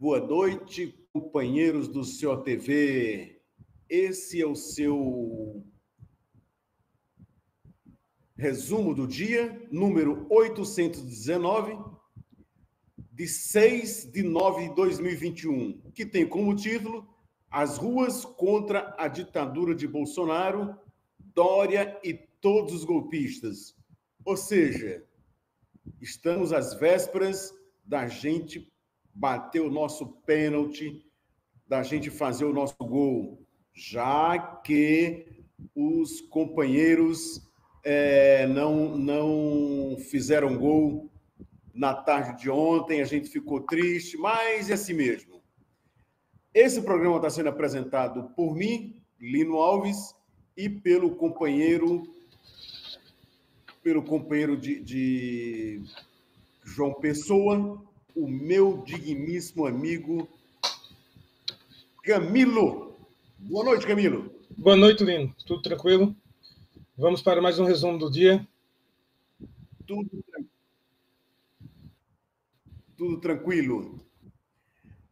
Boa noite, companheiros do COTV. Esse é o seu resumo do dia, número 819, de 6 de 9 de 2021, que tem como título As ruas contra a ditadura de Bolsonaro, Dória e todos os golpistas. Ou seja, estamos às vésperas da gente bater o nosso pênalti, da gente fazer o nosso gol, já que os companheiros não fizeram gol na tarde de ontem, a gente ficou triste, mas é assim mesmo. Esse programa está sendo apresentado por mim, Lino Alves, e pelo companheiro de João Pessoa, o meu digníssimo amigo Camilo. Boa noite, Camilo. Boa noite, Lino. Tudo tranquilo? Vamos para mais um resumo do dia. Tudo tranquilo.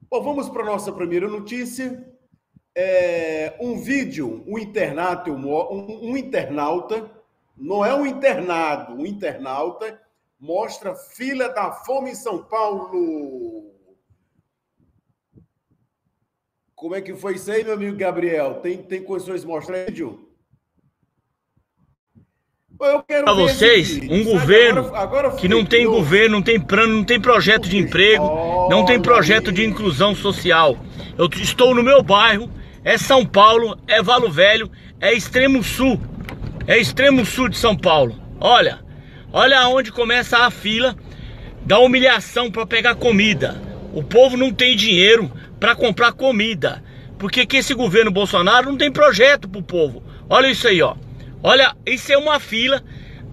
Bom, vamos para a nossa primeira notícia. Um vídeo, um internauta, não é um internado, um internauta, mostra fila da fome em São Paulo. Como é que foi isso aí, meu amigo Gabriel? Tem condições de mostrar vídeo? Para vocês, um governo que não tem governo, não tem plano, não tem projeto de emprego, não tem projeto de inclusão social. Eu estou no meu bairro, é São Paulo, é Valo Velho, é extremo sul de São Paulo. Olha onde começa a fila da humilhação para pegar comida. O povo não tem dinheiro para comprar comida, porque que esse governo Bolsonaro não tem projeto para o povo. Olha isso aí, ó. Olha, isso é uma fila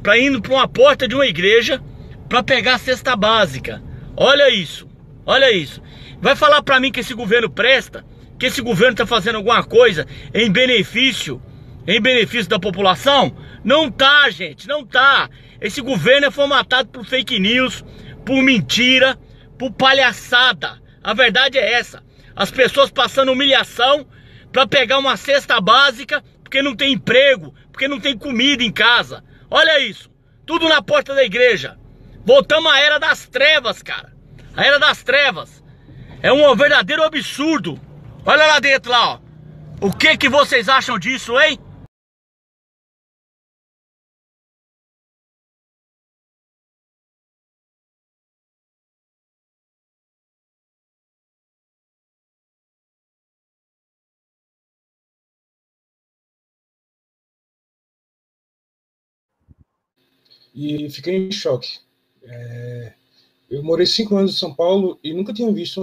para indo para uma porta de uma igreja para pegar a cesta básica. Olha isso, olha isso. Vai falar para mim que esse governo presta, que esse governo está fazendo alguma coisa em benefício da população? Não tá, gente, não tá. Esse governo é formatado por fake news, por mentira, por palhaçada. A verdade é essa. As pessoas passando humilhação para pegar uma cesta básica porque não tem emprego, porque não tem comida em casa. Olha isso, tudo na porta da igreja. Voltamos à era das trevas, cara. A era das trevas. É um verdadeiro absurdo. Olha lá dentro, lá, ó. O que vocês acham disso, hein? E fiquei em choque. Eu morei 5 anos em São Paulo e nunca tinha visto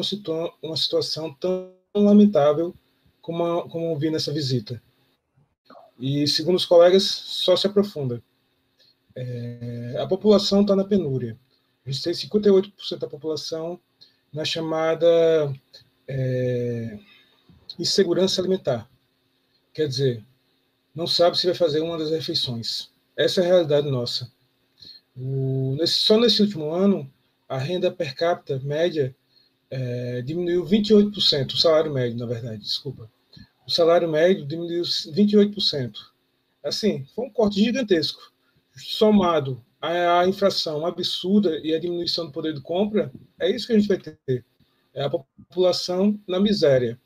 uma situação tão lamentável como vi nessa visita. E, segundo os colegas, só se aprofunda. A população está na penúria. A gente tem 58% da população na chamada insegurança alimentar. Quer dizer, não sabe se vai fazer uma das refeições. Essa é a realidade nossa. Só nesse último ano, a renda per capita média diminuiu 28%, o salário médio, na verdade, desculpa. O salário médio diminuiu 28%. Assim, foi um corte gigantesco. Somado à inflação absurda e à diminuição do poder de compra, é isso que a gente vai ter. É a população na miséria.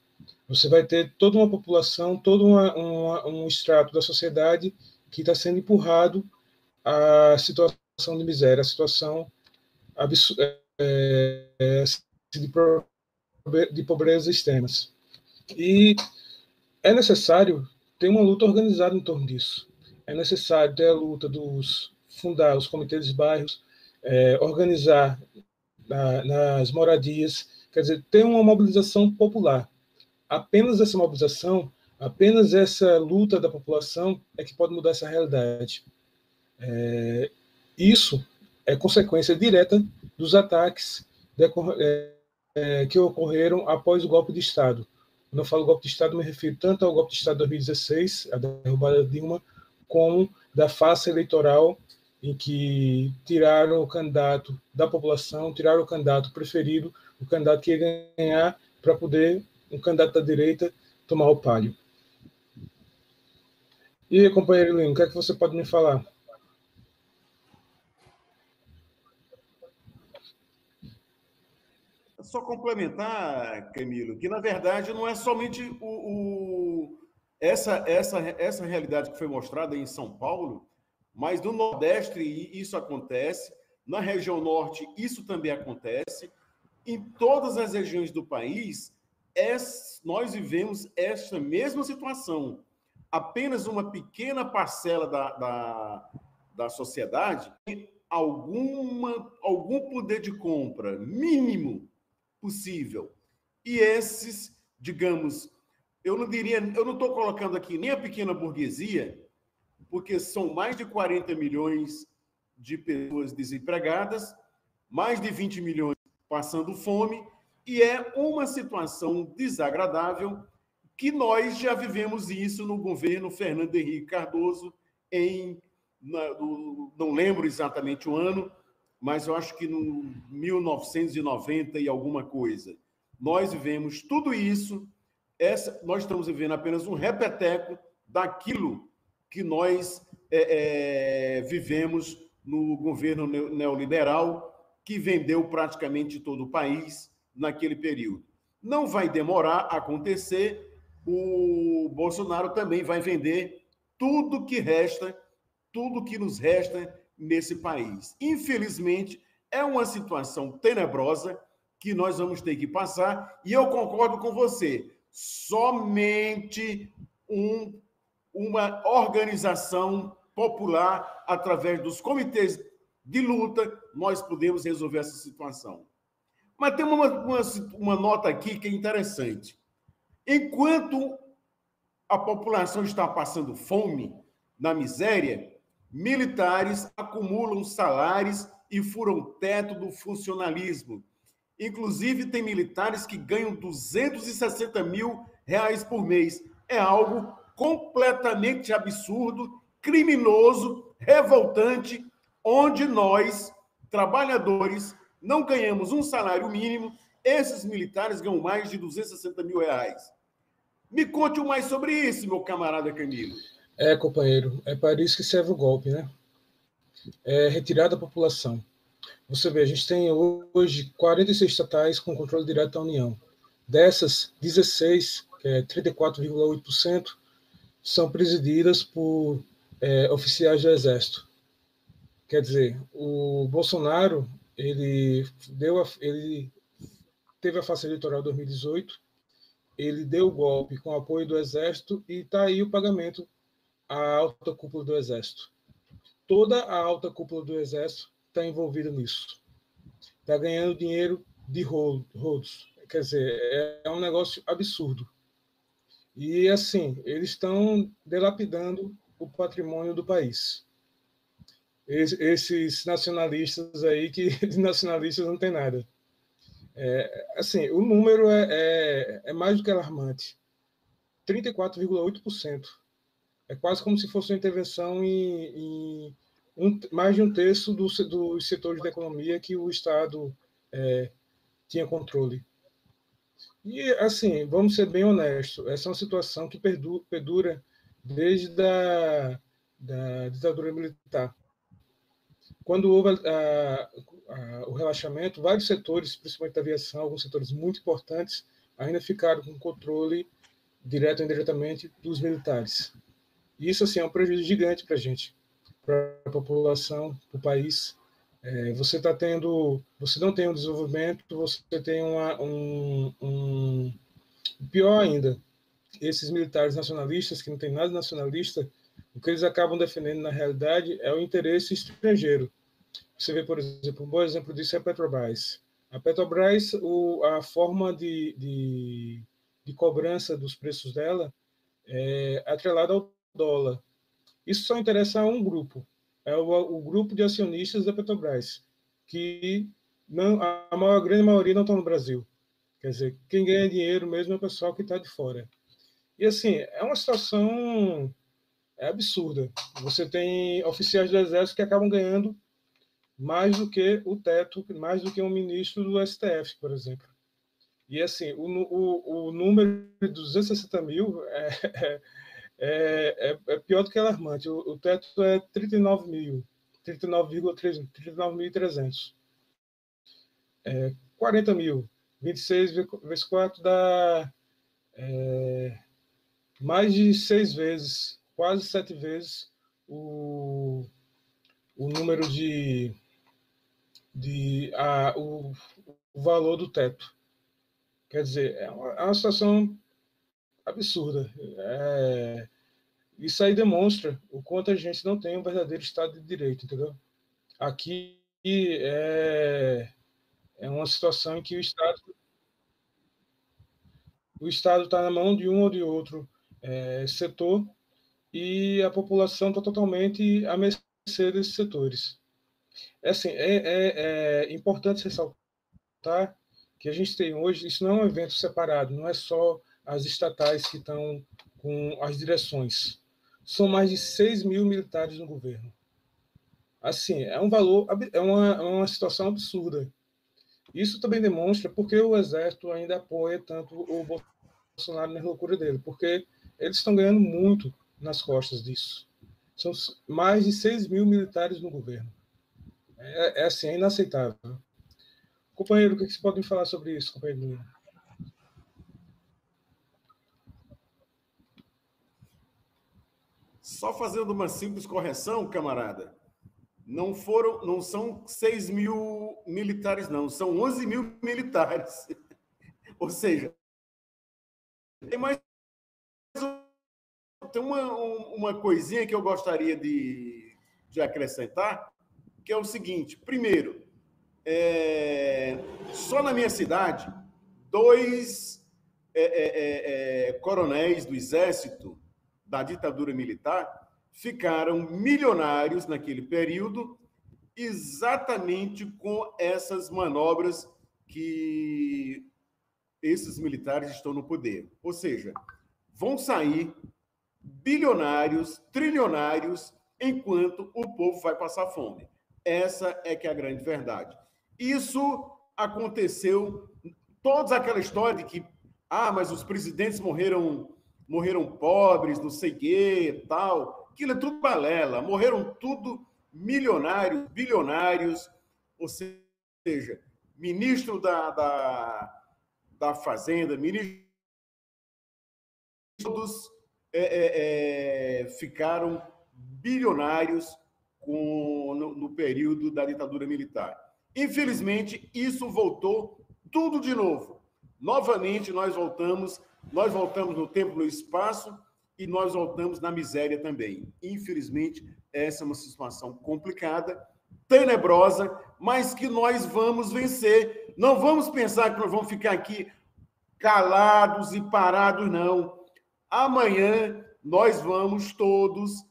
Você vai ter toda uma população, todo um extrato da sociedade que está sendo empurrado à situação de miséria, a situação de pobreza extremas. E é necessário ter uma luta organizada em torno disso. É necessário ter a luta fundar os comitês de bairros, organizar nas moradias, quer dizer, ter uma mobilização popular. Apenas essa mobilização, apenas essa luta da população é que pode mudar essa realidade. Isso é consequência direta dos ataques que ocorreram após o golpe de Estado. Quando eu falo golpe de Estado, me refiro tanto ao golpe de Estado de 2016, a derrubada de Dilma, como da farsa eleitoral em que tiraram o candidato da população, tiraram o candidato preferido o candidato que ia ganhar para poder um candidato da direita tomar o páreo. E aí, companheiro Lino, o que é que você pode me falar? Só complementar, Camilo, que na verdade não é somente essa realidade que foi mostrada em São Paulo, mas no Nordeste isso acontece, na região Norte isso também acontece, em todas as regiões do país nós vivemos esta mesma situação. Apenas uma pequena parcela da sociedade tem algum poder de compra mínimo possível. E esses, digamos, eu não estou colocando aqui nem a pequena burguesia, porque são mais de 40 milhões de pessoas desempregadas, mais de 20 milhões passando fome, e é uma situação desagradável que nós já vivemos isso no governo Fernando Henrique Cardoso não lembro exatamente o ano, mas eu acho que no 1990 e alguma coisa. Nós vivemos tudo isso, nós estamos vivendo apenas um repeteco daquilo que nós vivemos no governo neoliberal, que vendeu praticamente todo o país naquele período. Não vai demorar a acontecer, o Bolsonaro também vai vender tudo que nos resta nesse país. Infelizmente, é uma situação tenebrosa que nós vamos ter que passar, e eu concordo com você, somente uma organização popular, através dos comitês de luta, nós podemos resolver essa situação. Mas tem uma nota aqui que é interessante. Enquanto a população está passando fome, na miséria, militares acumulam salários e furam o teto do funcionalismo. Inclusive, tem militares que ganham 260 mil reais por mês. É algo completamente absurdo, criminoso, revoltante, onde nós, trabalhadores, não ganhamos um salário mínimo, esses militares ganham mais de 260 mil reais. Me conte mais sobre isso, meu camarada Camilo. Companheiro, é para isso que serve o golpe, né? É retirar da população. Você vê, a gente tem hoje 46 estatais com controle direto da União. Dessas, 16, que é 34,8%, são presididas por oficiais do Exército. Quer dizer, o Bolsonaro, ele teve a farsa eleitoral em 2018, ele deu o golpe com o apoio do Exército e está aí o pagamento à alta cúpula do Exército. Toda a alta cúpula do Exército está envolvida nisso. Está ganhando dinheiro de rodos. Quer dizer, é um negócio absurdo. E, assim, eles estão dilapidando o patrimônio do país. Esses nacionalistas aí, que de nacionalistas não tem nada. Assim, o número é mais do que alarmante. 34,8%. É quase como se fosse uma intervenção em mais de um terço dos setores da economia que o Estado tinha controle. E, assim, vamos ser bem honestos, essa é uma situação que perdura desde da ditadura militar. Quando houve o relaxamento, vários setores, principalmente da aviação, alguns setores muito importantes, ainda ficaram com controle, direto ou indiretamente, dos militares. E isso, assim, é um prejuízo gigante para a gente, para a população, para o país. Você não tem um desenvolvimento, você tem pior ainda, esses militares nacionalistas, que não tem nada nacionalista, o que eles acabam defendendo, na realidade, é o interesse estrangeiro. Você vê, por exemplo, um bom exemplo disso é a Petrobras. A Petrobras, a forma de cobrança dos preços dela é atrelada ao dólar. Isso só interessa a um grupo, é o grupo de acionistas da Petrobras, que a grande maioria não estão no Brasil. Quer dizer, quem ganha dinheiro mesmo é o pessoal que está de fora. E, assim, é uma situação absurda. Você tem oficiais do Exército que acabam ganhando mais do que o teto, mais do que um ministro do STF, por exemplo. E, assim, o número de 260 mil é pior do que alarmante. O teto é 39 mil, 39.300. 40 mil, 26 vezes 4 dá mais de 6 vezes, quase 7 vezes o número o valor do teto. Quer dizer, é uma situação absurda. Isso aí demonstra o quanto a gente não tem um verdadeiro Estado de Direito, entendeu? Aqui é uma situação em que o Estado está na mão de um ou de outro setor e a população está totalmente à mercê desses setores. Assim, é importante ressaltar que a gente tem hoje, isso não é um evento separado, não é só as estatais que estão com as direções. São mais de 6 mil militares no governo. Assim, é um valor, é uma situação absurda. Isso também demonstra porque o Exército ainda apoia tanto o Bolsonaro na loucura dele, porque eles estão ganhando muito nas costas disso. São mais de 6 mil militares no governo. Assim, é inaceitável. Companheiro, o que vocês podem falar sobre isso, companheiro? Só fazendo uma simples correção, camarada. Não são 6 mil militares, não. São 11 mil militares. Ou seja, tem uma coisinha que eu gostaria de acrescentar, que é o seguinte. Primeiro, só na minha cidade, 2 coronéis do Exército da ditadura militar ficaram milionários naquele período, exatamente com essas manobras que esses militares estão no poder. Ou seja, vão sair bilionários, trilionários, enquanto o povo vai passar fome. Essa é que é a grande verdade. Isso aconteceu, toda aquela história de que, mas os presidentes morreram pobres, não sei o quê, tal. Aquilo é tudo balela. Morreram tudo milionários, bilionários, ou seja, ministro da Fazenda, ministros, todos ficaram bilionários no período da ditadura militar. Infelizmente, isso voltou tudo de novo. Novamente, nós voltamos no tempo, no espaço, e nós voltamos na miséria também. Infelizmente, essa é uma situação complicada, tenebrosa, mas que nós vamos vencer. Não vamos pensar que nós vamos ficar aqui calados e parados, não. Amanhã, nós vamos todos,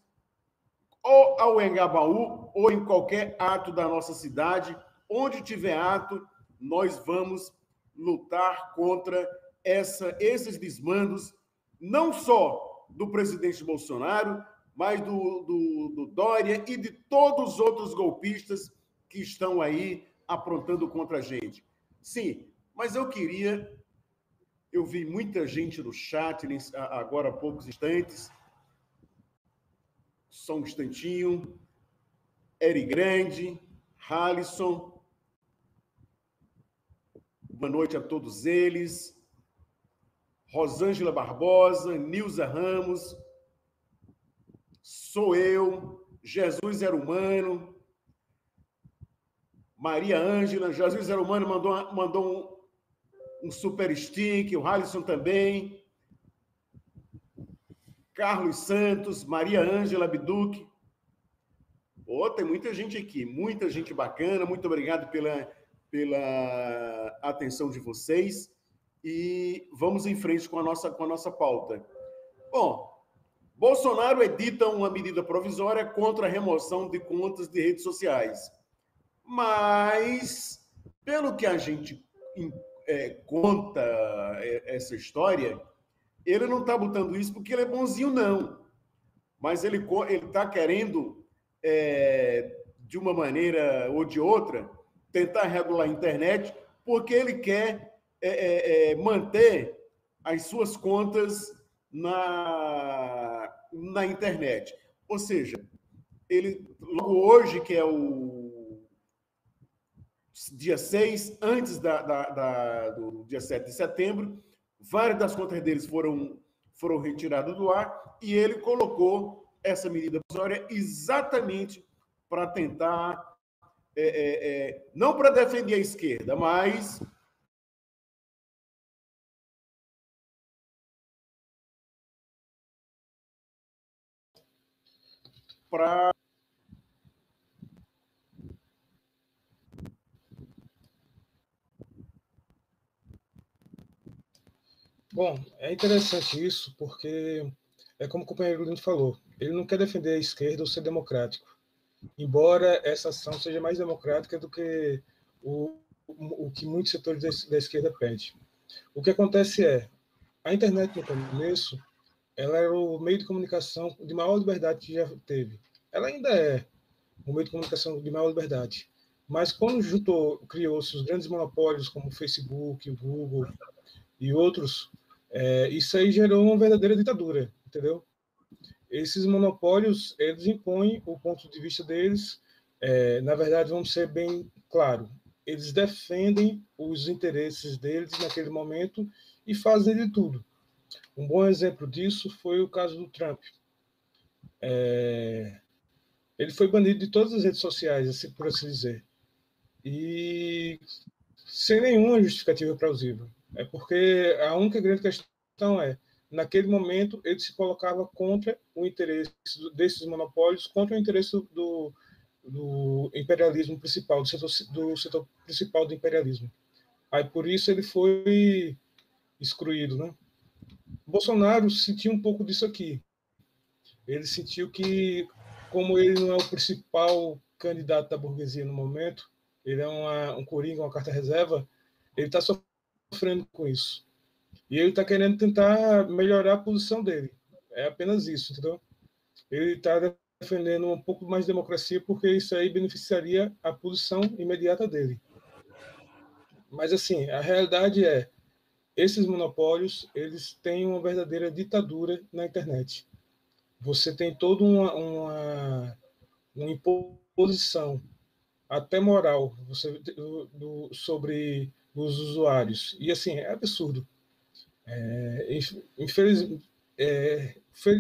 ou ao Engabaú, ou em qualquer ato da nossa cidade, onde tiver ato, nós vamos lutar contra esses desmandos, não só do presidente Bolsonaro, mas do Dória e de todos os outros golpistas que estão aí aprontando contra a gente. Sim, mas eu vi muita gente no chat agora há poucos instantes. Só um instantinho. Eri Grande, Halisson. Boa noite a todos eles. Rosângela Barbosa, Nilza Ramos, sou eu, Jesus Era Humano, Maria Ângela, Jesus Era Humano mandou um super stick, o Halisson também, Carlos Santos, Maria Ângela Biduc. Tem muita gente aqui, muita gente bacana, muito obrigado pela atenção de vocês. E vamos em frente com a nossa pauta. Bom, Bolsonaro edita uma medida provisória contra a remoção de contas de redes sociais. Mas, pelo que a gente conta essa história, ele não está botando isso porque ele é bonzinho, não. Mas ele está querendo, de uma maneira ou de outra, tentar regular a internet, porque ele quer manter as suas contas na internet. Ou seja, ele, logo hoje, que é o dia 6, antes do dia 7 de setembro, várias das contas deles foram retiradas do ar, e ele colocou essa medida provisória exatamente para tentar, não para defender a esquerda, mas para... Bom, é interessante isso, porque é como o companheiro Lino falou, ele não quer defender a esquerda ou ser democrático, embora essa ação seja mais democrática do que o que muitos setores da esquerda pedem. O que acontece é, a internet no começo, ela era o meio de comunicação de maior liberdade que já teve. Ela ainda é o meio de comunicação de maior liberdade. Mas quando criou-se os grandes monopólios como o Facebook, o Google e outros, isso aí gerou uma verdadeira ditadura, entendeu? Esses monopólios, eles impõem o ponto de vista deles, na verdade, vamos ser bem claro, eles defendem os interesses deles naquele momento e fazem de tudo. Um bom exemplo disso foi o caso do Trump. Ele foi banido de todas as redes sociais, assim, por assim dizer, e sem nenhuma justificativa plausível. É porque a única grande questão é, naquele momento, ele se colocava contra o interesse desses monopólios, contra o interesse do imperialismo principal, do setor principal do imperialismo. Aí, por isso, ele foi excluído, né? Bolsonaro sentiu um pouco disso aqui. Ele sentiu que, como ele não é o principal candidato da burguesia no momento, ele é um coringa, uma carta reserva, ele está sofrendo com isso. E ele está querendo tentar melhorar a posição dele. É apenas isso, entendeu? Ele está defendendo um pouco mais de democracia porque isso aí beneficiaria a posição imediata dele. Mas, assim, a realidade é, esses monopólios, eles têm uma verdadeira ditadura na internet. Você tem toda uma imposição, até moral, sobre os usuários. E, assim, é absurdo.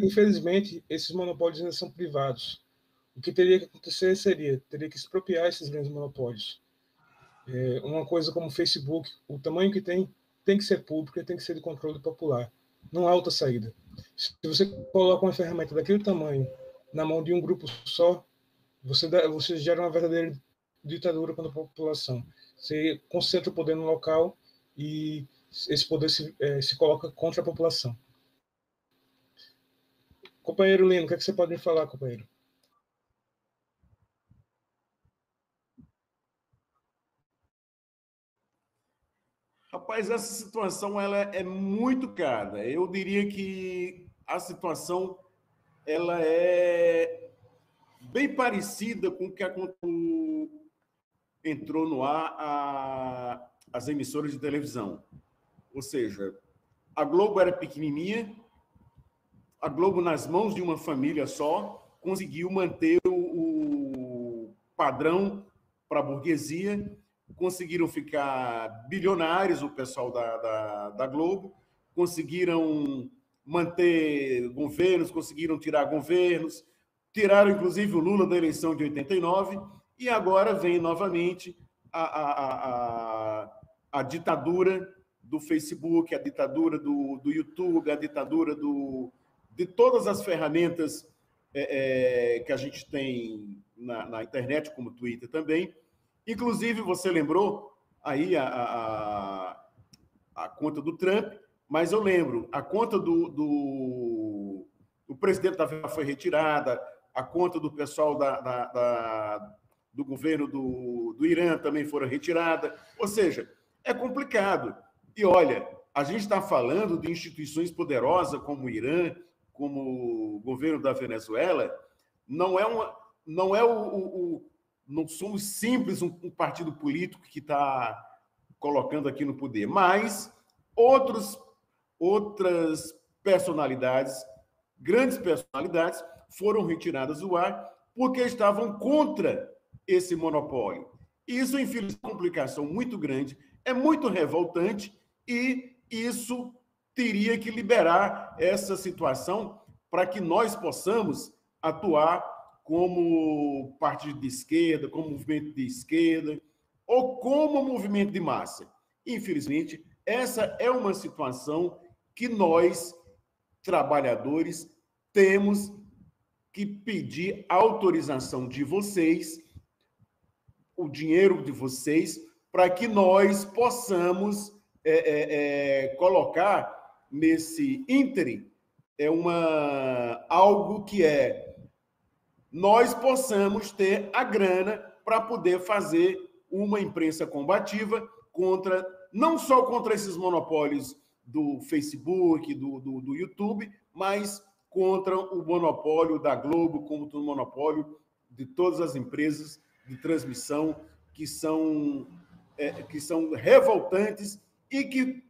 Infelizmente, esses monopólios ainda são privados. O que teria que acontecer teria que expropriar esses grandes monopólios. Uma coisa como o Facebook, o tamanho que tem que ser público e tem que ser de controle popular. Não há outra saída. Se você coloca uma ferramenta daquele tamanho na mão de um grupo só, você gera uma verdadeira ditadura contra a população. Você concentra o poder no local e esse poder se coloca contra a população. Companheiro Lino, o que você pode me falar, companheiro? Rapaz, essa situação ela é muito cara. Eu diria que a situação ela é bem parecida com o que entrou no ar as emissoras de televisão. Ou seja, a Globo era pequenininha, a Globo, nas mãos de uma família só, conseguiu manter o padrão para a burguesia, conseguiram ficar bilionários, o pessoal da Globo, conseguiram manter governos, conseguiram tirar governos, tiraram, inclusive, o Lula da eleição de 89, e agora vem novamente a ditadura do Facebook, a ditadura do YouTube, a ditadura de todas as ferramentas que a gente tem na internet, como o Twitter também. Inclusive, você lembrou aí a conta do Trump, mas eu lembro, a conta do presidente da FIFA foi retirada, a conta do pessoal do governo do Irã também foram retirada. Ou seja, é complicado. E olha, a gente está falando de instituições poderosas como o Irã, como o governo da Venezuela, não somos simples um partido político que está colocando aqui no poder, mas outras personalidades, grandes personalidades, foram retiradas do ar porque estavam contra esse monopólio. Isso, infelizmente, é uma complicação muito grande, é muito revoltante, e isso teria que liberar essa situação para que nós possamos atuar como partido de esquerda, como movimento de esquerda, ou como movimento de massa. Infelizmente, essa é uma situação que nós, trabalhadores, temos que pedir autorização de vocês, o dinheiro de vocês, para que nós possamos colocar nesse ínterim algo que nós possamos ter a grana para poder fazer uma imprensa combativa contra, não só contra esses monopólios do Facebook, do YouTube, mas contra o monopólio da Globo, contra o monopólio de todas as empresas de transmissão que são revoltantes e que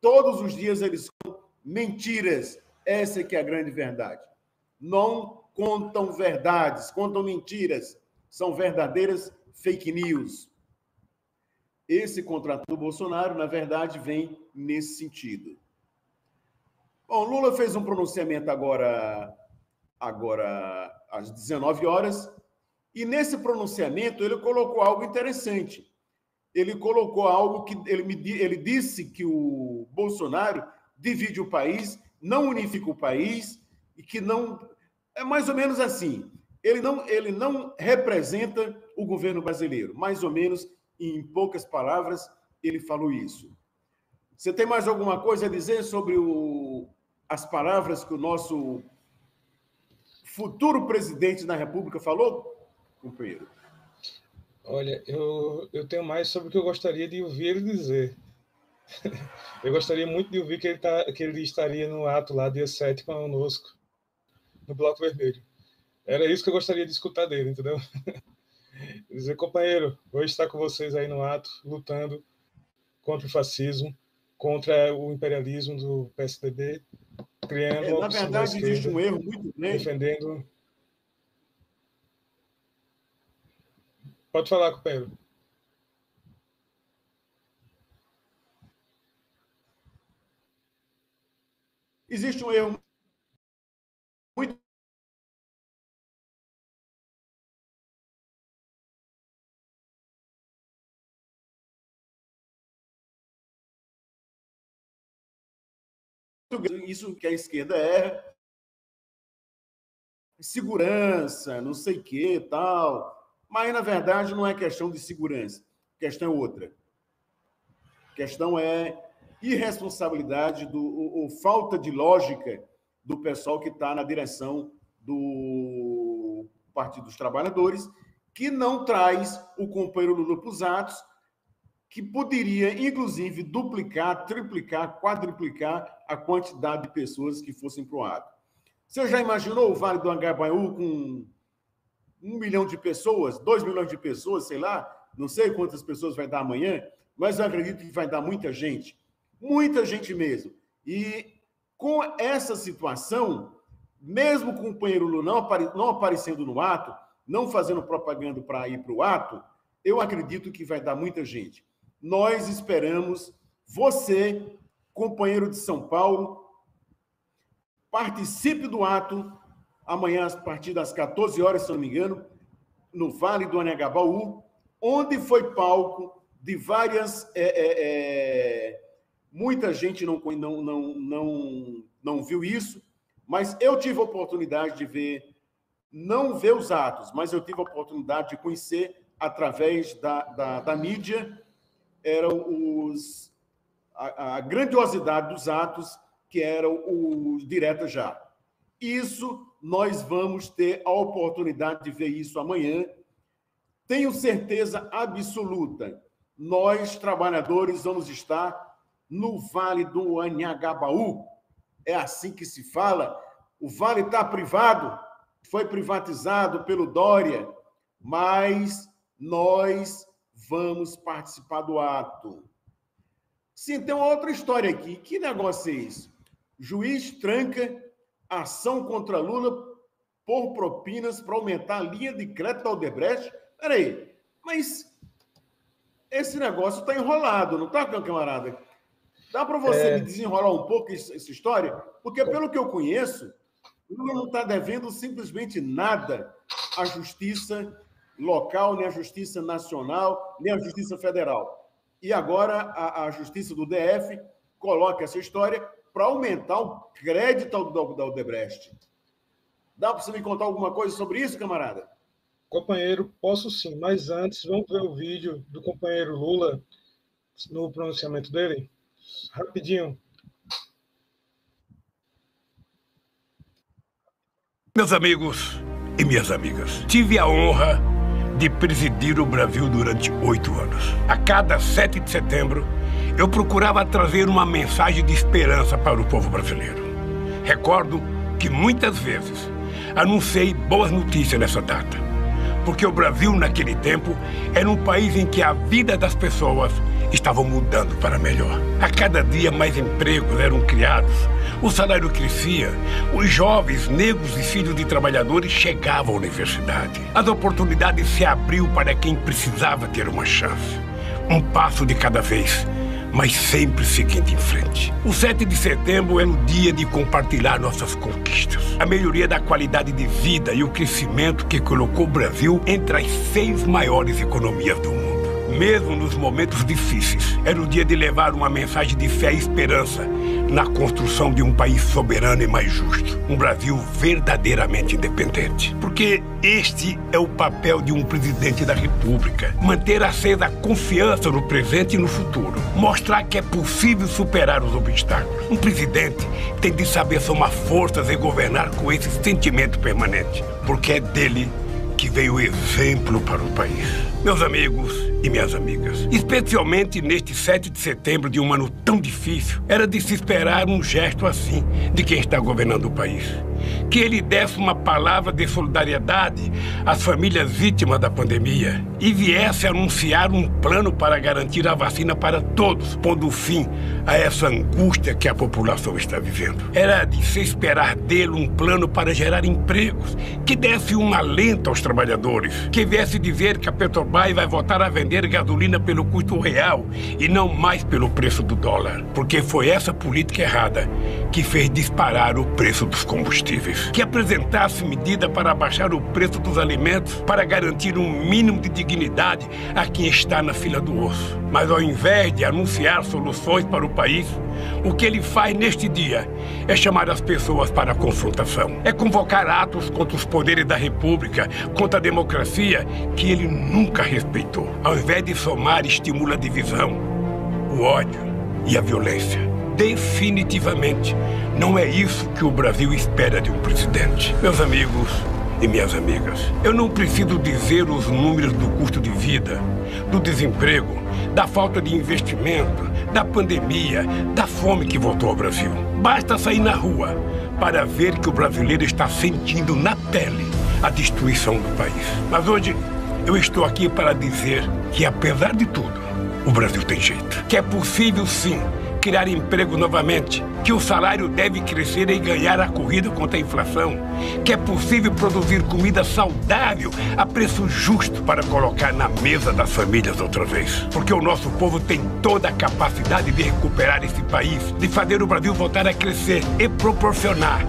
todos os dias eles são mentiras. Essa é que é a grande verdade. Não contam verdades, contam mentiras. São verdadeiras fake news. Esse contrato do Bolsonaro, na verdade, vem nesse sentido. Bom, Lula fez um pronunciamento agora às 19 horas, e nesse pronunciamento ele colocou algo interessante. Ele colocou algo que ele disse que o Bolsonaro divide o país, não unifica o país, e que não... É mais ou menos assim. Ele não representa o governo brasileiro. Mais ou menos, em poucas palavras, ele falou isso. Você tem mais alguma coisa a dizer sobre as palavras que o nosso futuro presidente da República falou, companheiro? Olha, eu tenho mais sobre o que eu gostaria de ouvir ele dizer. Eu gostaria muito de ouvir que ele estaria no ato lá, dia 7, conosco, no Bloco Vermelho. Era isso que eu gostaria de escutar dele, entendeu? Dizer, companheiro, vou estar com vocês aí no ato, lutando contra o fascismo, contra o imperialismo do PSDB, criando... Na verdade, existe um erro muito grande. Defendendo... Pode falar, companheiro. Existe um erro muito isso que a esquerda segurança, não sei o que, tal. Mas, na verdade, não é questão de segurança. A questão é outra. A questão é irresponsabilidade, ou falta de lógica do pessoal que está na direção do Partido dos Trabalhadores, que não traz o companheiro Lula para os atos, que poderia, inclusive, duplicar, triplicar, quadruplicar a quantidade de pessoas que fossem para o ato. Você já imaginou o Vale do Anhangabaú com 1 milhão de pessoas, 2 milhões de pessoas, sei lá, não sei quantas pessoas vai dar amanhã, mas eu acredito que vai dar muita gente mesmo. E com essa situação, mesmo com o companheiro Lula não aparecendo no ato, não fazendo propaganda para ir para o ato, eu acredito que vai dar muita gente. Nós esperamos você, companheiro de São Paulo, participe do ato amanhã, a partir das 14 horas, se não me engano, no Vale do Anhangabaú, onde foi palco de várias... muita gente não viu isso, mas eu tive a oportunidade de ver, não ver os atos, mas eu tive a oportunidade de conhecer, através da mídia, a grandiosidade dos atos, que eram os Direta Já. Isso, nós vamos ter a oportunidade de ver isso amanhã. Tenho certeza absoluta, nós, trabalhadores, vamos estar no Vale do Anhangabaú. É assim que se fala. O vale está privado, foi privatizado pelo Dória, mas nós vamos participar do ato. Sim, tem uma outra história aqui. Que negócio é isso? Juiz tranca ação contra Lula por propinas para aumentar a linha de crédito da Odebrecht. Peraí, mas esse negócio está enrolado, não está, camarada? Dá para você me desenrolar um pouco essa história? Porque, pelo que eu conheço, Lula não está devendo simplesmente nada à justiça local, nem à justiça nacional, nem à justiça federal. E agora a justiça do DF coloca essa história para aumentar o crédito da Odebrecht. Dá para você me contar alguma coisa sobre isso, camarada? Companheiro, posso sim, mas antes vamos ver o vídeo do companheiro Lula no pronunciamento dele. Rapidinho. Meus amigos e minhas amigas, tive a honra de presidir o Brasil durante 8 anos. A cada 7 de setembro, eu procurava trazer uma mensagem de esperança para o povo brasileiro. Recordo que muitas vezes anunciei boas notícias nessa data, porque o Brasil, naquele tempo, era um país em que a vida das pessoas estava mudando para melhor. A cada dia mais empregos eram criados, o salário crescia, os jovens, negros e filhos de trabalhadores chegavam à universidade. As oportunidades se abriam para quem precisava ter uma chance. Um passo de cada vez, mas sempre seguindo em frente. O 7 de setembro é o dia de compartilhar nossas conquistas. A melhoria da qualidade de vida e o crescimento que colocou o Brasil entre as 6 maiores economias do mundo. Mesmo nos momentos difíceis, era o dia de levar uma mensagem de fé e esperança na construção de um país soberano e mais justo. Um Brasil verdadeiramente independente. Porque este é o papel de um presidente da República. Manter acesa a confiança no presente e no futuro. Mostrar que é possível superar os obstáculos. Um presidente tem de saber somar forças e governar com esse sentimento permanente. Porque é dele que veio o exemplo para o país. Meus amigos e minhas amigas, especialmente neste 7 de setembro de um ano tão difícil, era de se esperar um gesto assim de quem está governando o país. Que ele desse uma palavra de solidariedade às famílias vítimas da pandemia e viesse anunciar um plano para garantir a vacina para todos, pondo fim a essa angústia que a população está vivendo. Era de se esperar dele um plano para gerar empregos, que desse um alento aos trabalhadores, que viesse dizer que a Petrobras vai voltar a vender gasolina pelo custo real e não mais pelo preço do dólar, porque foi essa política errada que fez disparar o preço dos combustíveis. Que apresentasse medida para abaixar o preço dos alimentos, para garantir um mínimo de dignidade a quem está na fila do osso. Mas ao invés de anunciar soluções para o país, o que ele faz neste dia é chamar as pessoas para a confrontação. É convocar atos contra os poderes da República, contra a democracia, que ele nunca respeitou. Ao invés de somar, estimula a divisão, o ódio e a violência. Definitivamente, não é isso que o Brasil espera de um presidente. Meus amigos e minhas amigas, eu não preciso dizer os números do custo de vida, do desemprego, da falta de investimento, da pandemia, da fome que voltou ao Brasil. Basta sair na rua para ver que o brasileiro está sentindo na pele a destruição do país. Mas hoje eu estou aqui para dizer que, apesar de tudo, o Brasil tem jeito. Que é possível, sim, criar emprego novamente, que o salário deve crescer e ganhar a corrida contra a inflação, que é possível produzir comida saudável a preço justo para colocar na mesa das famílias outra vez. Porque o nosso povo tem toda a capacidade de recuperar esse país, de fazer o Brasil voltar a crescer e proporcionar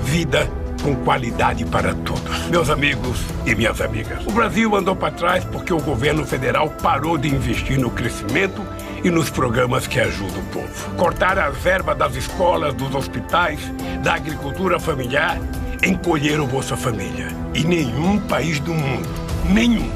vida com qualidade para todos. Meus amigos e minhas amigas, o Brasil andou para trás porque o governo federal parou de investir no crescimento e nos programas que ajudam o povo. Cortaram as verbas das escolas, dos hospitais, da agricultura familiar, encolheram o Bolsa Família. E nenhum país do mundo, nenhum,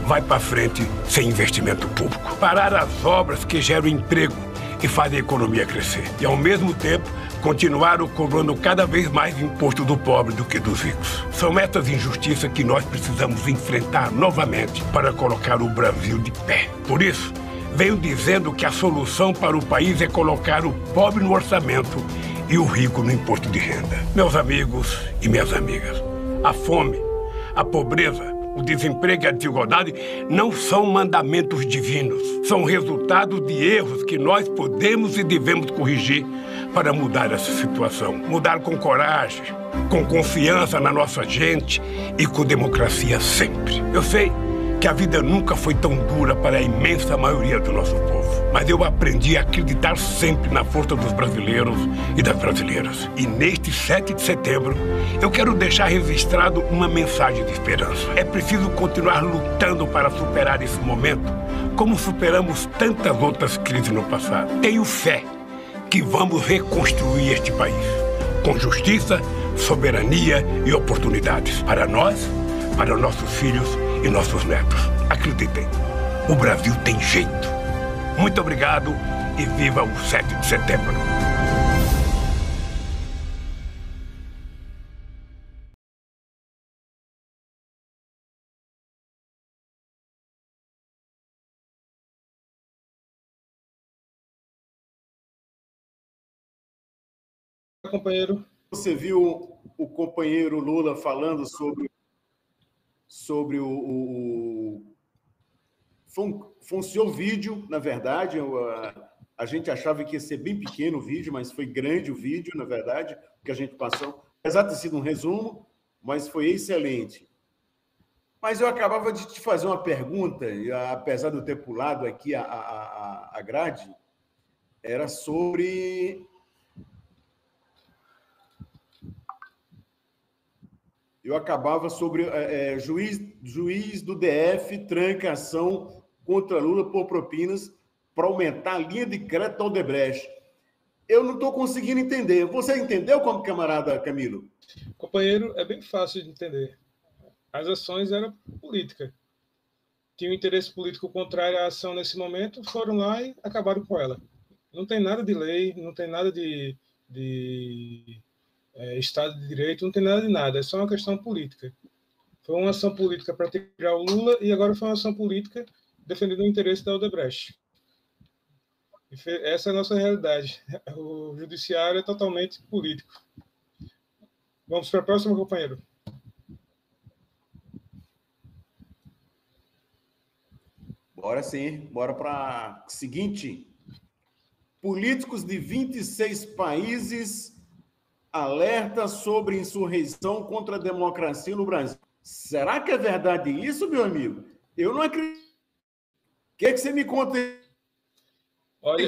vai para frente sem investimento público. Pararam as obras que geram emprego e fazem a economia crescer. E, ao mesmo tempo, continuaram cobrando cada vez mais imposto do pobre do que dos ricos. São essas injustiças que nós precisamos enfrentar novamente para colocar o Brasil de pé. Por isso, venho dizendo que a solução para o país é colocar o pobre no orçamento e o rico no imposto de renda. Meus amigos e minhas amigas, a fome, a pobreza o desemprego e a desigualdade não são mandamentos divinos. São resultados de erros que nós podemos e devemos corrigir para mudar essa situação. Mudar com coragem, com confiança na nossa gente e com democracia sempre. Eu sei que a vida nunca foi tão dura para a imensa maioria do nosso povo. Mas eu aprendi a acreditar sempre na força dos brasileiros e das brasileiras. E neste 7 de setembro, eu quero deixar registrado uma mensagem de esperança. É preciso continuar lutando para superar esse momento, como superamos tantas outras crises no passado. Tenho fé que vamos reconstruir este país, com justiça, soberania e oportunidades. Para nós, para nossos filhos e nossos netos. Acreditem, o Brasil tem jeito. Muito obrigado e viva o 7 de setembro. Companheiro. Você viu o companheiro Lula falando sobre Foi um seu vídeo, na verdade. A gente achava que ia ser bem pequeno o vídeo, mas foi grande o vídeo, na verdade, que a gente passou. Apesar de ter sido um resumo, mas foi excelente. Mas eu acabava de te fazer uma pergunta, apesar de eu ter pulado aqui a grade, era sobre... Eu acabava sobre juiz do DF tranca ação contra Lula por propinas para aumentar a linha de crédito da Odebrecht. Eu não estou conseguindo entender. Você entendeu, como camarada Camilo? Companheiro, é bem fácil de entender. As ações eram política. Tinha um interesse político contrário à ação nesse momento, foram lá e acabaram com ela. Não tem nada de lei, não tem nada de Estado de Direito, não tem nada de nada, é só uma questão política. Foi uma ação política para tirar o Lula e agora foi uma ação política defendendo o interesse da Odebrecht. Essa é a nossa realidade. O judiciário é totalmente político. Vamos para a próxima, companheiro. Bora sim, bora para o seguinte. Políticos de 26 países alerta sobre insurreição contra a democracia no Brasil. Será que é verdade isso, meu amigo? Eu não acredito. O que é que você me conta aí? Olha,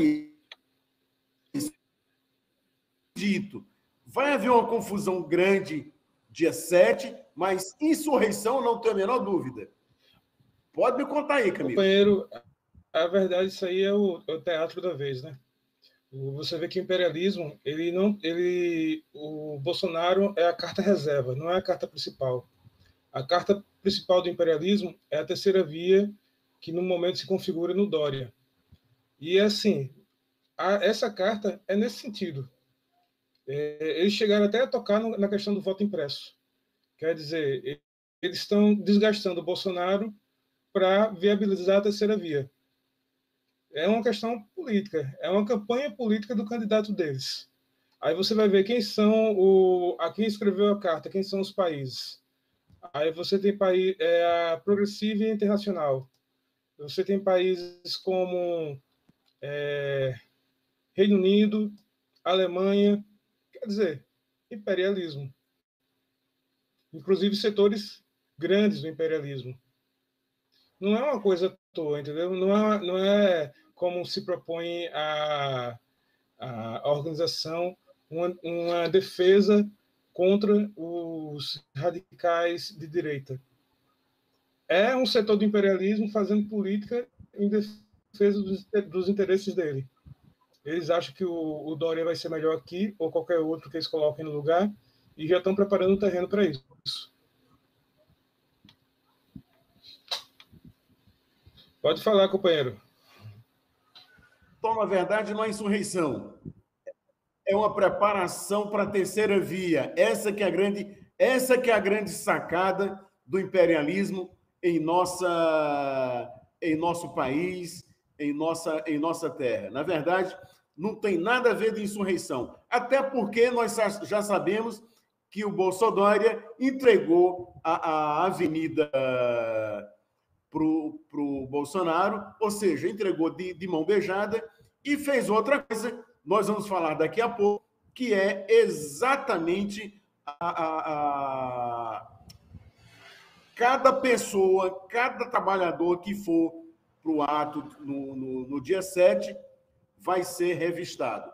dito, vai haver uma confusão grande dia 7, mas insurreição não tenho a menor dúvida. Pode me contar aí, Camilo. Companheiro, a verdade, isso aí é o teatro da vez, né? Você vê que o imperialismo, o Bolsonaro é a carta reserva, não é a carta principal. A carta principal do imperialismo é a terceira via, que no momento se configura no Dória. E assim, essa carta é nesse sentido. Eles chegaram até a tocar na questão do voto impresso. Quer dizer, eles estão desgastando o Bolsonaro para viabilizar a terceira via. É uma questão política, é uma campanha política do candidato deles. Aí você vai ver quem são a quem escreveu a carta, quem são os países. Aí você tem a Progressiva e Internacional. Você tem países como Reino Unido, Alemanha, quer dizer, imperialismo. Inclusive setores grandes do imperialismo. Não é uma coisa à toa, entendeu? Não é como se propõe a organização uma defesa contra os radicais de direita. É um setor do imperialismo fazendo política em defesa dos interesses dele. Eles acham que o Dória vai ser melhor aqui, ou qualquer outro que eles coloquem no lugar, e já estão preparando o terreno para isso. Pode falar, companheiro. Então, na verdade, não é insurreição. É uma preparação para a terceira via. Essa que é a grande sacada do imperialismo em nosso país, em nossa terra. Na verdade, não tem nada a ver de insurreição. Até porque nós já sabemos que o Bolsonaro entregou a avenida para o Bolsonaro, ou seja, entregou de mão beijada e fez outra coisa, nós vamos falar daqui a pouco, que é exatamente cada pessoa, cada trabalhador que for para o ato no dia 7 vai ser revistado.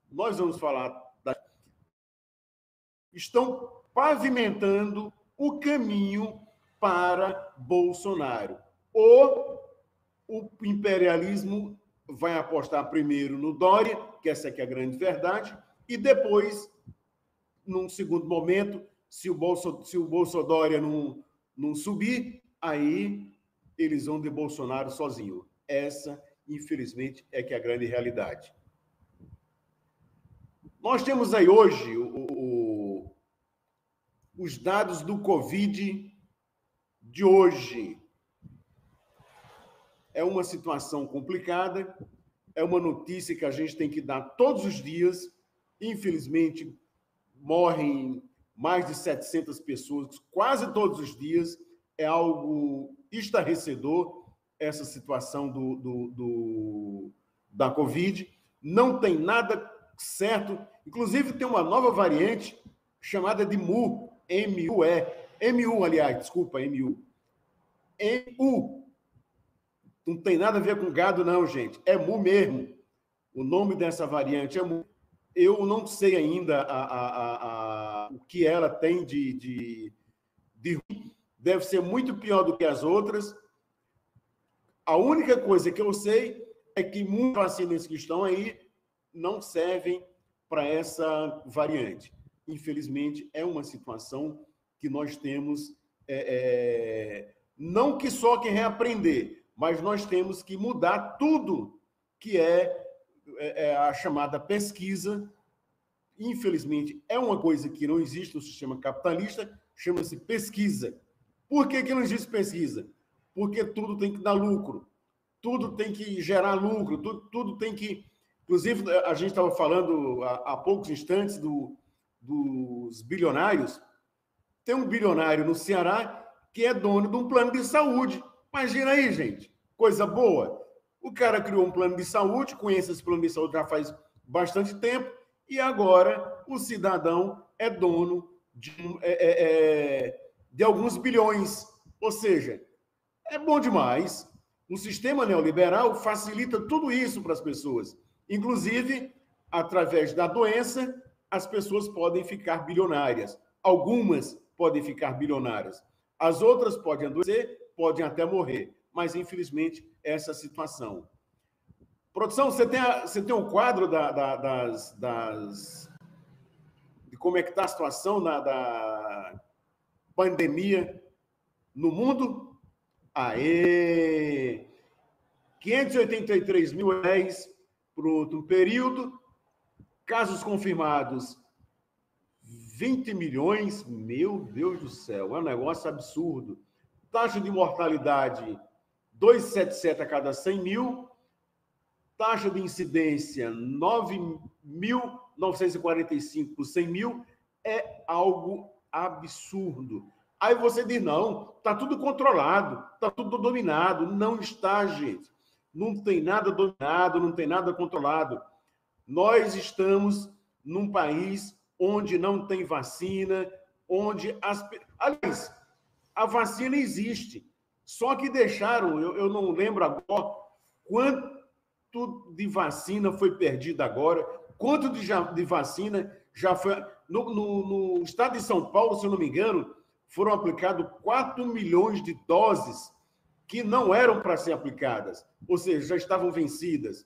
Nós vamos falar estão pavimentando o caminho para Bolsonaro. Ou o imperialismo vai apostar primeiro no Dória, que essa aqui é a grande verdade, e depois, num segundo momento, se o Bolsodória não subir, aí eles vão de Bolsonaro sozinho. Essa, infelizmente, é que é a grande realidade. Nós temos aí hoje os dados do Covid de hoje. É uma situação complicada, é uma notícia que a gente tem que dar todos os dias. Infelizmente, morrem mais de 700 pessoas quase todos os dias. É algo estarrecedor essa situação da Covid. Não tem nada certo. Inclusive, tem uma nova variante chamada de MU, MU, aliás, desculpa, MU. Não tem nada a ver com gado, não, gente. É MU mesmo. O nome dessa variante é MU. Eu não sei ainda o que ela tem de ruim. Deve ser muito pior do que as outras. A única coisa que eu sei é que muitas vacinas que estão aí não servem para essa variante. Infelizmente, é uma situação que nós temos, não que só que reaprender, mas nós temos que mudar tudo que é a chamada pesquisa. Infelizmente, é uma coisa que não existe no sistema capitalista, chama-se pesquisa. Por que não existe pesquisa? Porque tudo tem que dar lucro, tudo tem que gerar lucro, tudo tem que... Inclusive, a gente estava falando há poucos instantes dos bilionários. Tem um bilionário no Ceará que é dono de um plano de saúde. Imagina aí, gente, coisa boa. O cara criou um plano de saúde, conhece esse plano de saúde já faz bastante tempo, e agora o cidadão é dono de alguns bilhões. Ou seja, é bom demais. O sistema neoliberal facilita tudo isso para as pessoas. Inclusive, através da doença, as pessoas podem ficar bilionárias. Algumas podem ficar bilionárias. As outras podem adoecer, podem até morrer. Mas, infelizmente, essa é a situação. Produção, você tem um quadro de como é que está a situação da pandemia no mundo? Aê! 583 mil réis para o período. Casos confirmados, 20 milhões. Meu Deus do céu, é um negócio absurdo. Taxa de mortalidade, 2,77 a cada 100 mil. Taxa de incidência, 9.945 por 100 mil. É algo absurdo. Aí você diz, não, está tudo controlado, está tudo dominado. Não está, gente. Não tem nada dominado, não tem nada controlado. Nós estamos num país onde não tem vacina, onde aliás, a vacina existe, só que deixaram, eu não lembro agora quanto de vacina foi perdida agora, quanto de vacina já foi... No estado de São Paulo, se eu não me engano, foram aplicados 4 milhões de doses que não eram para ser aplicadas, ou seja, já estavam vencidas.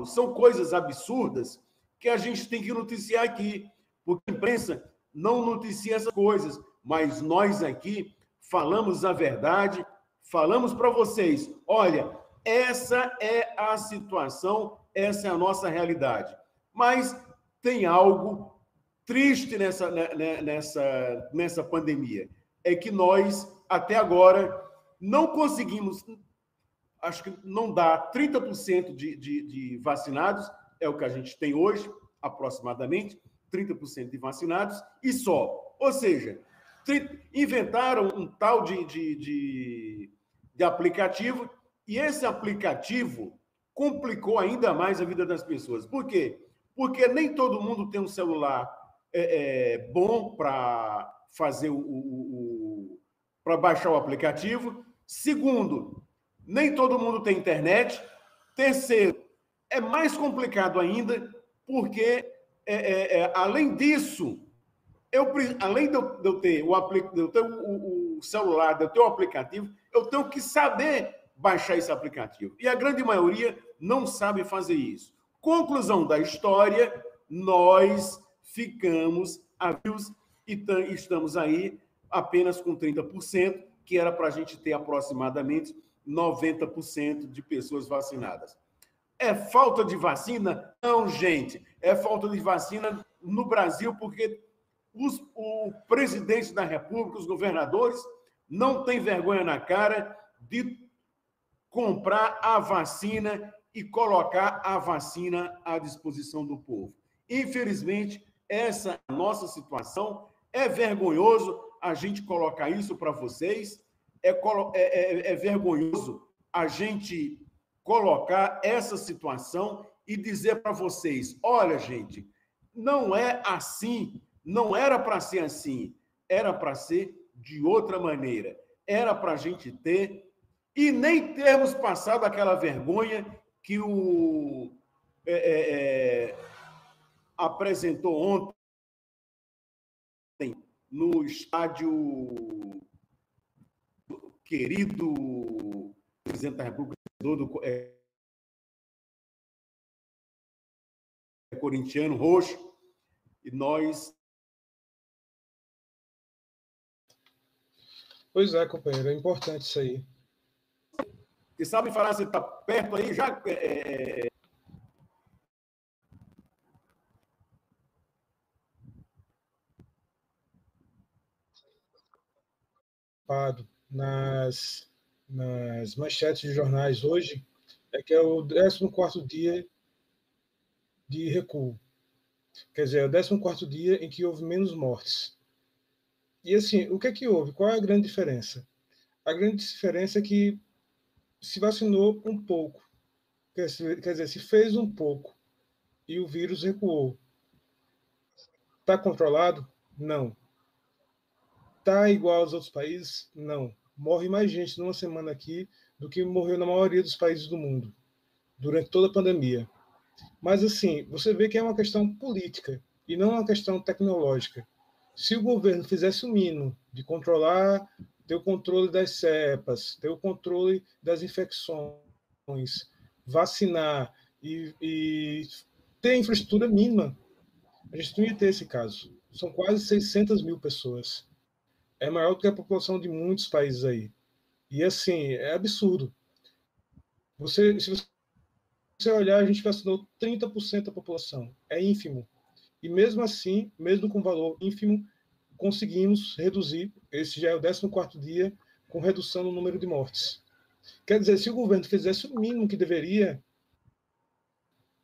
São coisas absurdas que a gente tem que noticiar aqui, porque a imprensa não noticia essas coisas, mas nós aqui falamos a verdade, falamos para vocês, olha, essa é a situação, essa é a nossa realidade. Mas tem algo triste nessa pandemia, é que nós, até agora, não conseguimos... Acho que não dá 30% de vacinados, é o que a gente tem hoje, aproximadamente, 30% de vacinados e só. Ou seja, inventaram um tal de aplicativo, e esse aplicativo complicou ainda mais a vida das pessoas. Por quê? Porque nem todo mundo tem um celular bom para fazer para baixar o aplicativo. Segundo, nem todo mundo tem internet. Terceiro, é mais complicado ainda, porque, além disso, além de eu ter o celular, de eu ter o aplicativo, eu tenho que saber baixar esse aplicativo. E a grande maioria não sabe fazer isso. Conclusão da história, nós ficamos avios e estamos aí apenas com 30%, que era para a gente ter aproximadamente 90% de pessoas vacinadas. É falta de vacina? Não, gente. É falta de vacina no Brasil porque o presidente da República, os governadores, não têm vergonha na cara de comprar a vacina e colocar a vacina à disposição do povo. Infelizmente, essa é a nossa situação. É vergonhoso a gente colocar isso para vocês. É vergonhoso a gente colocar essa situação e dizer para vocês, olha, gente, não é assim, não era para ser assim, era para ser de outra maneira. Era para a gente ter, e nem termos passado aquela vergonha que apresentou ontem no estádio querido presidente da República corintiano roxo, e nós... Pois é, companheiro, é importante isso aí. E sabe falar, você está perto aí, já... Nas manchetes de jornais hoje, é que é o 14º dia de recuo. Quer dizer, é o 14º dia em que houve menos mortes. E assim, o que é que houve? Qual é a grande diferença? A grande diferença é que se vacinou um pouco. Quer dizer, se fez um pouco e o vírus recuou. Está controlado? Não. Está igual aos outros países? Não. Morre mais gente numa semana aqui do que morreu na maioria dos países do mundo, durante toda a pandemia. Mas, assim, você vê que é uma questão política e não uma questão tecnológica. Se o governo fizesse o mínimo de controlar, ter o controle das cepas, ter o controle das infecções, vacinar e ter infraestrutura mínima, a gente não ia ter esse caso. São quase 600 mil pessoas. É maior do que a população de muitos países aí. E, assim, é absurdo. Se você olhar, a gente vacinou 30% da população. É ínfimo. E, mesmo assim, mesmo com valor ínfimo, conseguimos reduzir, esse já é o 14º dia, com redução no número de mortes. Quer dizer, se o governo fizesse o mínimo que deveria,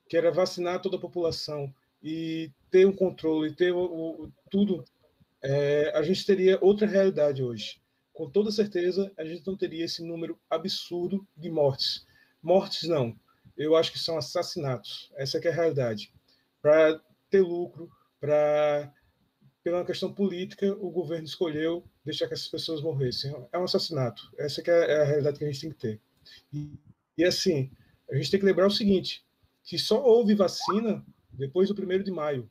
que era vacinar toda a população e ter um controle, ter tudo... a gente teria outra realidade hoje. Com toda certeza, a gente não teria esse número absurdo de mortes. Mortes, não. Eu acho que são assassinatos. Essa que é a realidade. Para ter lucro, pela uma questão política, o governo escolheu deixar que essas pessoas morressem. É um assassinato. Essa que é a realidade que a gente tem que ter. E assim, a gente tem que lembrar o seguinte, que só houve vacina depois do 1º de maio.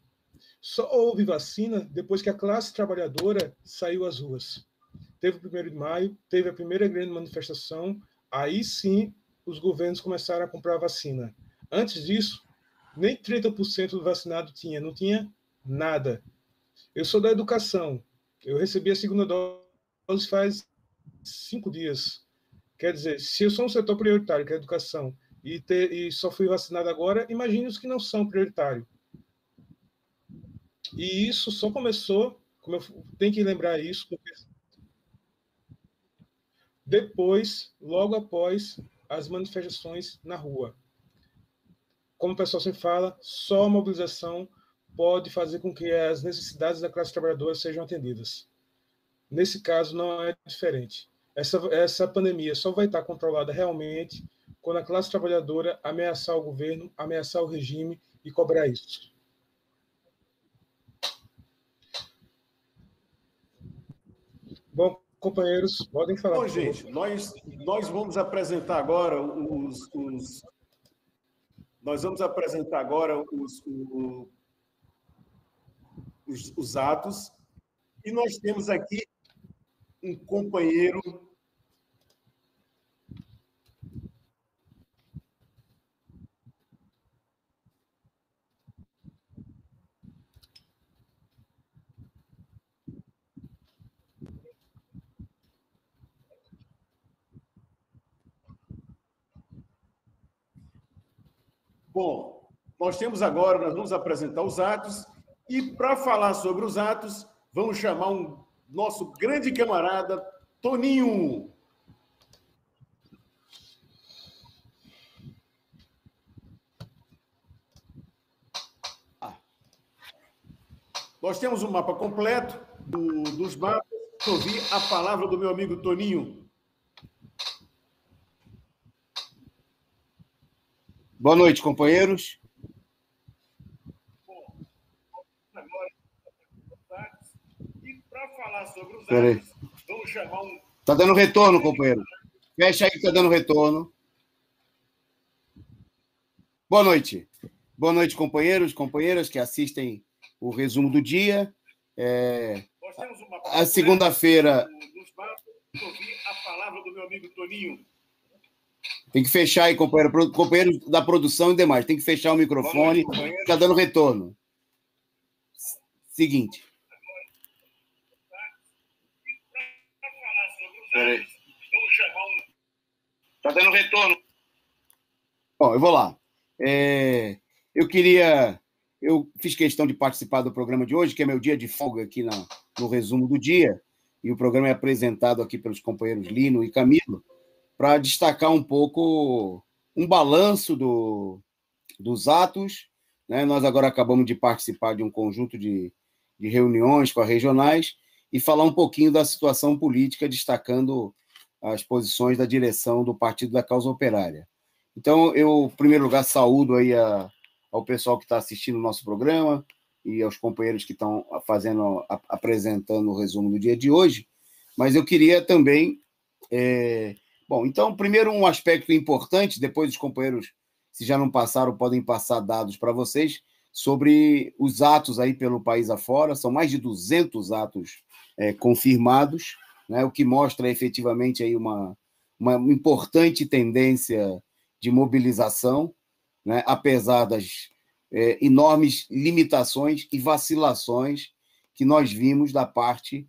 Só houve vacina depois que a classe trabalhadora saiu às ruas. Teve o 1º de maio, teve a primeira grande manifestação, aí sim os governos começaram a comprar vacina. Antes disso, nem 30% do vacinado tinha, não tinha nada. Eu sou da educação, eu recebi a 2ª dose faz 5 dias. Quer dizer, se eu sou um setor prioritário, que é a educação, e só fui vacinado agora, imagine os que não são prioritários. E isso só começou, tem que lembrar isso, porque depois, logo após as manifestações na rua. Como o pessoal sempre fala, só a mobilização pode fazer com que as necessidades da classe trabalhadora sejam atendidas. Nesse caso, não é diferente. Essa pandemia só vai estar controlada realmente quando a classe trabalhadora ameaçar o governo, ameaçar o regime e cobrar isso. Bom, companheiros, podem falar. Bom, gente, nós vamos apresentar agora os atos, e nós temos aqui um companheiro Bom, nós vamos apresentar os atos, e para falar sobre os atos, vamos chamar nosso grande camarada, Toninho. Nós temos um mapa completo dos mapas. Vou ouvir a palavra do meu amigo Toninho. Boa noite, companheiros. E para falar sobre os atos, vamos chamar Está dando retorno, companheiro. Fecha aí que está dando retorno. Boa noite. Boa noite, companheiros, companheiras que assistem o resumo do dia. A segunda-feira... Vou ouvir a palavra do meu amigo Toninho. Tem que fechar aí, companheiro da produção e demais. Tem que fechar o microfone, está dando retorno. Seguinte. Peraí. Está dando retorno. Bom, eu vou lá. Eu fiz questão de participar do programa de hoje, que é meu dia de folga aqui no resumo do dia, e o programa é apresentado aqui pelos companheiros Lino e Camilo, para destacar um pouco um balanço dos atos, né? Nós agora acabamos de participar de um conjunto de reuniões com as regionais e falar um pouquinho da situação política, destacando as posições da direção do Partido da Causa Operária. Então, eu, em primeiro lugar, saúdo aí ao pessoal que está assistindo o nosso programa e aos companheiros que estão apresentando o resumo do dia de hoje, mas eu queria também... Bom, então, primeiro um aspecto importante, depois os companheiros, se já não passaram, podem passar dados para vocês, sobre os atos aí pelo país afora. São mais de 200 atos confirmados, né, o que mostra efetivamente aí uma importante tendência de mobilização, né, apesar das enormes limitações e vacilações que nós vimos da parte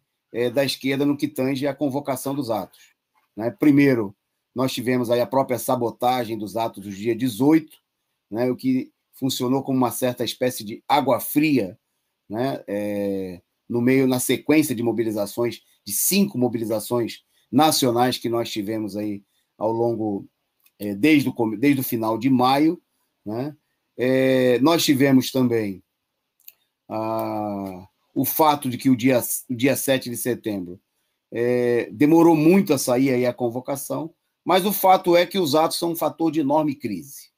da esquerda no que tange à convocação dos atos. Né? Primeiro, nós tivemos aí a própria sabotagem dos atos do dia 18, né, o que funcionou como uma certa espécie de água fria, né, na sequência de mobilizações, de 5 mobilizações nacionais que nós tivemos aí ao longo, desde o final de maio. Né? Nós tivemos também o fato de que o dia 7 de setembro demorou muito a sair aí a convocação, mas o fato é que os atos são um fator de enorme crise.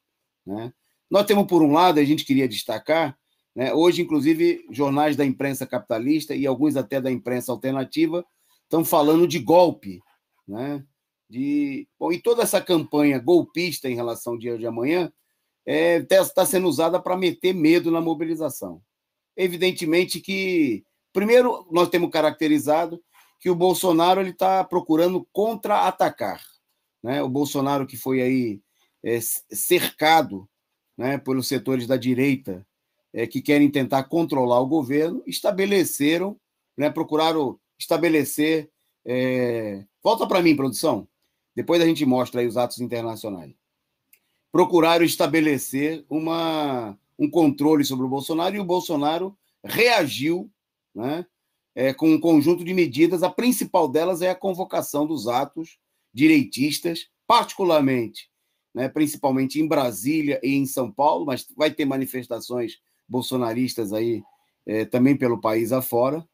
Né? Nós temos, por um lado, a gente queria destacar, né, hoje, inclusive, jornais da imprensa capitalista e alguns até da imprensa alternativa estão falando de golpe. Né? Bom, e toda essa campanha golpista em relação ao dia de amanhã está sendo usada para meter medo na mobilização. Evidentemente que, primeiro, nós temos caracterizado que o Bolsonaro está procurando contra-atacar. Né? O Bolsonaro, que foi aí cercado, né, pelos setores da direita que querem tentar controlar o governo, procuraram estabelecer... Volta para mim, produção. Depois a gente mostra aí os atos internacionais. Procuraram estabelecer um controle sobre o Bolsonaro, e o Bolsonaro reagiu, né, com um conjunto de medidas. A principal delas é a convocação dos atos direitistas, particularmente, né, principalmente em Brasília e em São Paulo, mas vai ter manifestações bolsonaristas aí, também pelo país afora,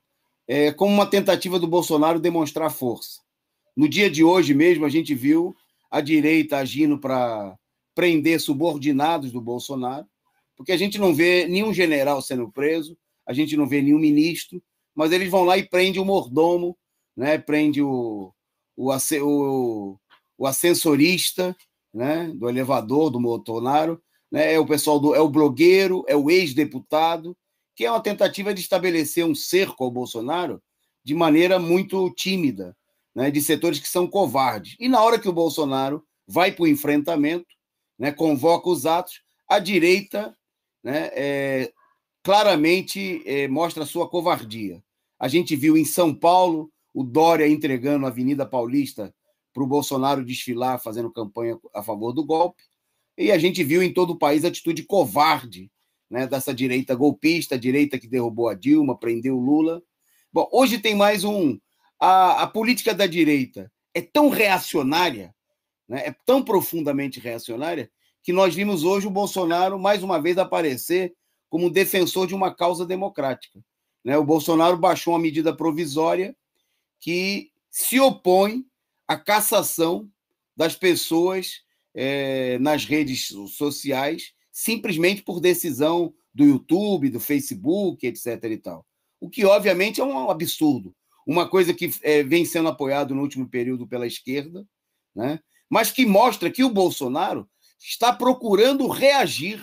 como uma tentativa do Bolsonaro demonstrar força. No dia de hoje mesmo, a gente viu a direita agindo para prender subordinados do Bolsonaro, porque a gente não vê nenhum general sendo preso, a gente não vê nenhum ministro, mas eles vão lá e prendem o mordomo, né? Prende o ascensorista, né? Do elevador do Bolsonaro, né? É o pessoal é o blogueiro, é o ex-deputado, que é uma tentativa de estabelecer um cerco ao Bolsonaro de maneira muito tímida, né? De setores que são covardes. E na hora que o Bolsonaro vai para o enfrentamento, né? Convoca os atos, a direita, né? Claramente mostra a sua covardia. A gente viu em São Paulo o Dória entregando a Avenida Paulista para o Bolsonaro desfilar, fazendo campanha a favor do golpe, e a gente viu em todo o país a atitude covarde, né, dessa direita golpista, a direita que derrubou a Dilma, prendeu o Lula. Bom, hoje tem mais a política da direita é tão reacionária, né, é tão profundamente reacionária, que nós vimos hoje o Bolsonaro, mais uma vez, aparecer como defensor de uma causa democrática. Né? O Bolsonaro baixou uma medida provisória que se opõe à cassação das pessoas nas redes sociais, simplesmente por decisão do YouTube, do Facebook, etc. e tal. O que, obviamente, é um absurdo. Uma coisa que vem sendo apoiado no último período pela esquerda, né? Mas que mostra que o Bolsonaro está procurando reagir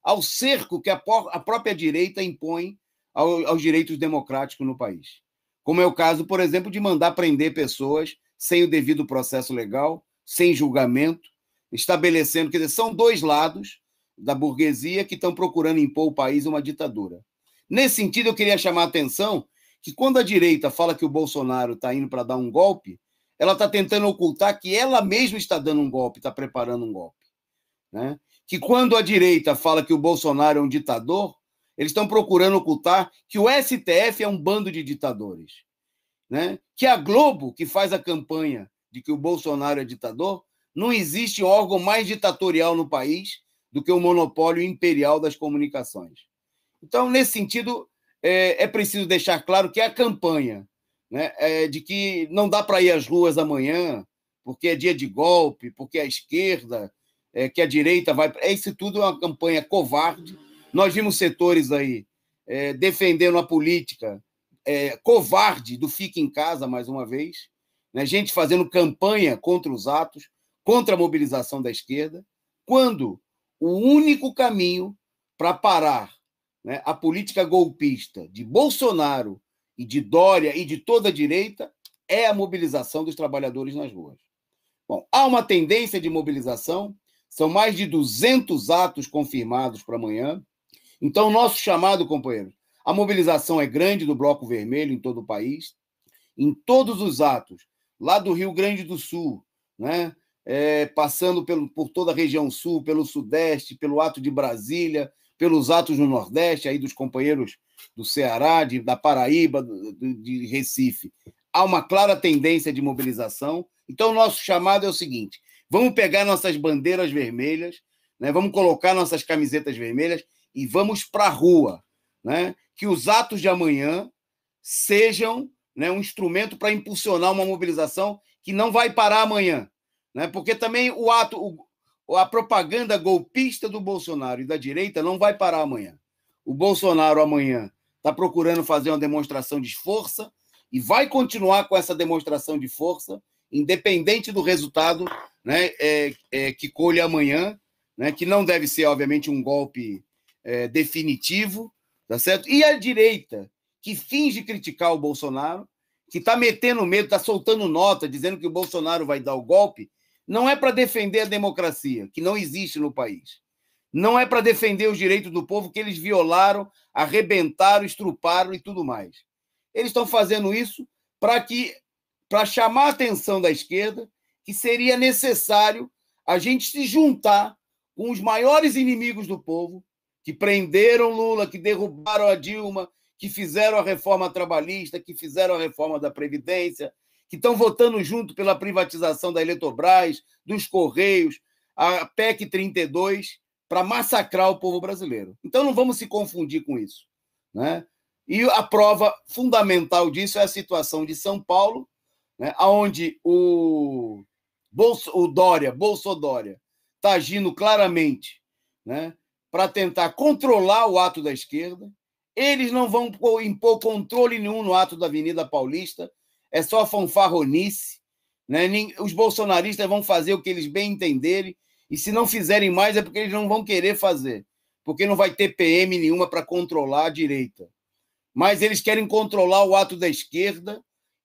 ao cerco que a própria direita impõe aos direitos democráticos no país. Como é o caso, por exemplo, de mandar prender pessoas sem o devido processo legal, sem julgamento, estabelecendo, quer dizer, são dois lados da burguesia que estão procurando impor ao país uma ditadura. Nesse sentido, eu queria chamar a atenção que quando a direita fala que o Bolsonaro está indo para dar um golpe, ela está tentando ocultar que ela mesma está dando um golpe, está preparando um golpe. Né? Que quando a direita fala que o Bolsonaro é um ditador, eles estão procurando ocultar que o STF é um bando de ditadores. Né? Que a Globo, que faz a campanha de que o Bolsonaro é ditador, não existe órgão mais ditatorial no país do que o monopólio imperial das comunicações. Então, nesse sentido, é preciso deixar claro que a campanha, né, de que não dá para ir às ruas amanhã, porque é dia de golpe, porque a esquerda, que a direita vai... Isso tudo é uma campanha covarde. Nós vimos setores aí defendendo a política covarde do fique em casa, mais uma vez, né? Gente fazendo campanha contra os atos, contra a mobilização da esquerda, quando o único caminho para parar, né, a política golpista de Bolsonaro e de Dória e de toda a direita é a mobilização dos trabalhadores nas ruas. Bom, há uma tendência de mobilização, são mais de 200 atos confirmados para amanhã. Então, nosso chamado, companheiros, a mobilização é grande do Bloco Vermelho em todo o país, em todos os atos, lá do Rio Grande do Sul, né? Passando por toda a região sul, pelo Sudeste, pelo ato de Brasília, pelos atos no Nordeste, aí dos companheiros do Ceará, da Paraíba, de Recife. Há uma clara tendência de mobilização. Então, o nosso chamado é o seguinte: vamos pegar nossas bandeiras vermelhas, né? Vamos colocar nossas camisetas vermelhas e vamos para a rua. Né? Que os atos de amanhã sejam, né, um instrumento para impulsionar uma mobilização que não vai parar amanhã. Né? Porque também a propaganda golpista do Bolsonaro e da direita não vai parar amanhã. O Bolsonaro amanhã está procurando fazer uma demonstração de força e vai continuar com essa demonstração de força, independente do resultado, né, que colhe amanhã, né, que não deve ser, obviamente, um golpe definitivo, tá certo? E a direita, que finge criticar o Bolsonaro, que está metendo medo, está soltando nota, dizendo que o Bolsonaro vai dar o golpe, não é para defender a democracia, que não existe no país. Não é para defender os direitos do povo, que eles violaram, arrebentaram, estruparam e tudo mais. Eles estão fazendo isso para chamar a atenção da esquerda, que seria necessário a gente se juntar com os maiores inimigos do povo, que prenderam Lula, que derrubaram a Dilma, que fizeram a reforma trabalhista, que fizeram a reforma da Previdência, que estão votando junto pela privatização da Eletrobras, dos Correios, a PEC 32, para massacrar o povo brasileiro. Então não vamos se confundir com isso, né? E a prova fundamental disso é a situação de São Paulo, né, onde o Bolsodória, está agindo claramente, né, para tentar controlar o ato da esquerda. Eles não vão impor controle nenhum no ato da Avenida Paulista, é só fanfarronice, né? Os bolsonaristas vão fazer o que eles bem entenderem, e se não fizerem mais é porque eles não vão querer fazer, porque não vai ter PM nenhuma para controlar a direita. Mas eles querem controlar o ato da esquerda,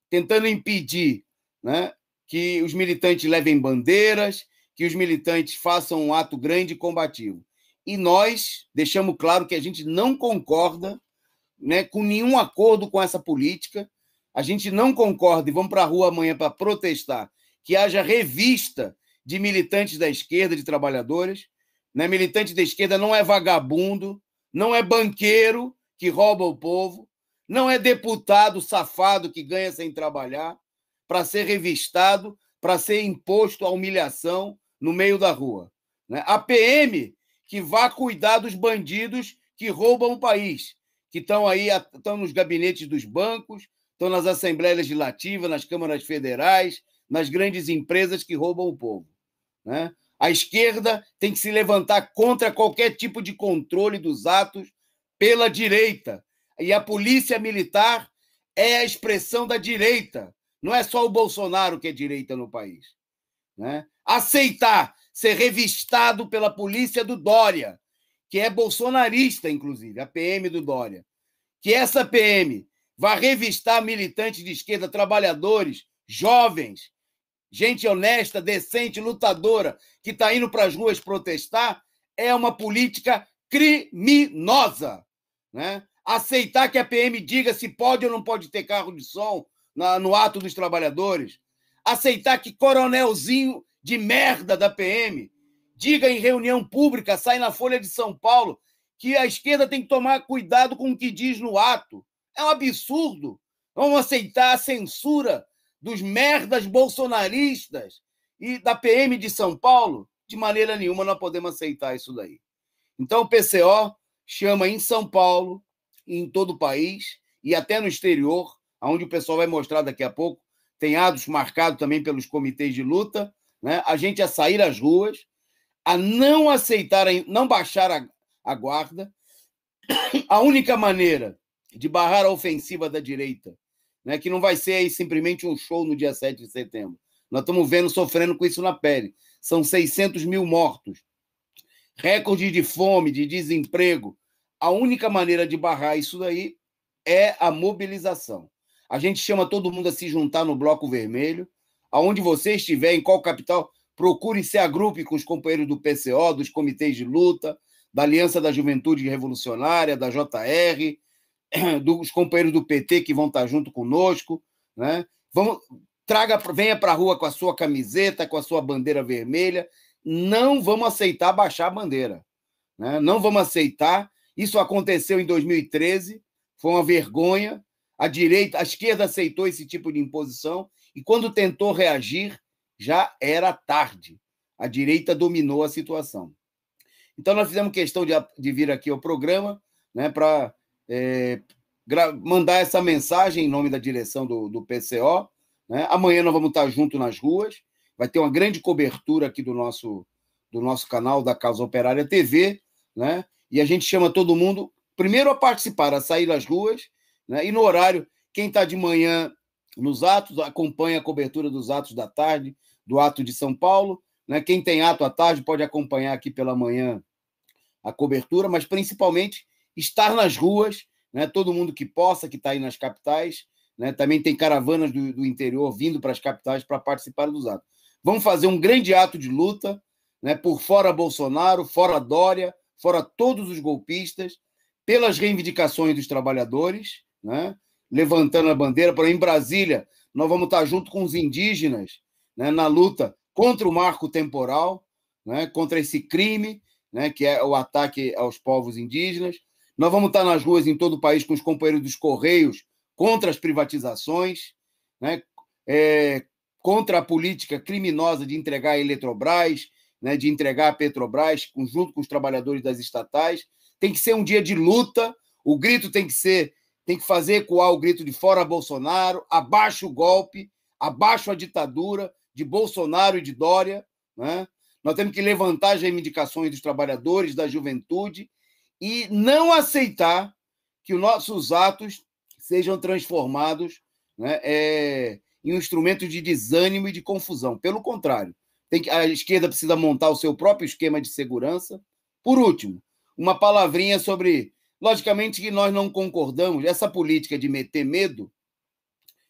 tentando impedir, né, que os militantes levem bandeiras, que os militantes façam um ato grande e combativo. E nós deixamos claro que a gente não concorda, né, com nenhum acordo com essa política. A gente não concorda, e vamos para a rua amanhã para protestar, que haja revista de militantes da esquerda, de trabalhadores. Né? Militante da esquerda não é vagabundo, não é banqueiro que rouba o povo, não é deputado safado que ganha sem trabalhar, para ser revistado, para ser imposto a humilhação no meio da rua. Né? A PM que vá cuidar dos bandidos que roubam o país, que estão aí, estão nos gabinetes dos bancos, estão nas assembleias legislativas, nas câmaras federais, nas grandes empresas que roubam o povo. Né? A esquerda tem que se levantar contra qualquer tipo de controle dos atos pela direita. E a polícia militar é a expressão da direita. Não é só o Bolsonaro que é direita no país. Né? Aceitar ser revistado pela polícia do Dória, que é bolsonarista, inclusive, a PM do Dória, que essa PM vai revistar militantes de esquerda, trabalhadores, jovens, gente honesta, decente, lutadora, que está indo para as ruas protestar, é uma política criminosa. Né? Aceitar que a PM diga se pode ou não pode ter carro de som no ato dos trabalhadores. Aceitar que coronelzinho de merda da PM diga em reunião pública, sai na Folha de São Paulo, que a esquerda tem que tomar cuidado com o que diz no ato. É um absurdo. Vamos aceitar a censura dos merdas bolsonaristas e da PM de São Paulo? De maneira nenhuma nós podemos aceitar isso daí. Então o PCO chama em São Paulo, em todo o país e até no exterior, onde o pessoal vai mostrar daqui a pouco, tem atos marcados também pelos comitês de luta, né? A gente a sair às ruas, a não aceitar, não baixar a guarda. A única maneira de barrar a ofensiva da direita, né, que não vai ser aí simplesmente um show no dia 7 de setembro. Nós estamos vendo, sofrendo com isso na pele. São 600 mil mortos. Recorde de fome, de desemprego. A única maneira de barrar isso daí é a mobilização. A gente chama todo mundo a se juntar no Bloco Vermelho. Aonde você estiver, em qual capital, procure se agrupe com os companheiros do PCO, dos comitês de luta, da Aliança da Juventude Revolucionária, da JR, dos companheiros do PT que vão estar junto conosco. Né? Venha para a rua com a sua camiseta, com a sua bandeira vermelha. Não vamos aceitar baixar a bandeira. Né? Não vamos aceitar. Isso aconteceu em 2013, foi uma vergonha. A esquerda aceitou esse tipo de imposição e, quando tentou reagir, já era tarde. A direita dominou a situação. Então, nós fizemos questão de vir aqui ao programa, né, para mandar essa mensagem em nome da direção do PCO. Né? Amanhã nós vamos estar juntos nas ruas. Vai ter uma grande cobertura aqui do nosso canal da Causa Operária TV. Né? E a gente chama todo mundo, primeiro, a participar, a sair às ruas. Né? E no horário, quem está de manhã nos atos, acompanha a cobertura dos atos da tarde, do ato de São Paulo. Né? Quem tem ato à tarde pode acompanhar aqui pela manhã a cobertura, mas principalmente estar nas ruas, né? Todo mundo que possa, que está aí nas capitais. Né? Também tem caravanas do interior vindo para as capitais para participar dos atos. Vamos fazer um grande ato de luta, né? Por fora Bolsonaro, fora Dória, fora todos os golpistas, pelas reivindicações dos trabalhadores, né? Levantando a bandeira. Em Brasília, nós vamos estar junto com os indígenas, né? Na luta contra o marco temporal, né? Contra esse crime, né? Que é o ataque aos povos indígenas. Nós vamos estar nas ruas em todo o país com os companheiros dos Correios contra as privatizações, né? Contra a política criminosa de entregar a Eletrobras, né, de entregar a Petrobras, junto com os trabalhadores das estatais. Tem que ser um dia de luta, o grito tem que fazer ecoar o grito de fora Bolsonaro, abaixo o golpe, abaixo a ditadura de Bolsonaro e de Dória, né? Nós temos que levantar as reivindicações dos trabalhadores, da juventude, e não aceitar que os nossos atos sejam transformados, né, em um instrumento de desânimo e de confusão. Pelo contrário, a esquerda precisa montar o seu próprio esquema de segurança. Por último, uma palavrinha sobre... Logicamente que nós não concordamos. Essa política de meter medo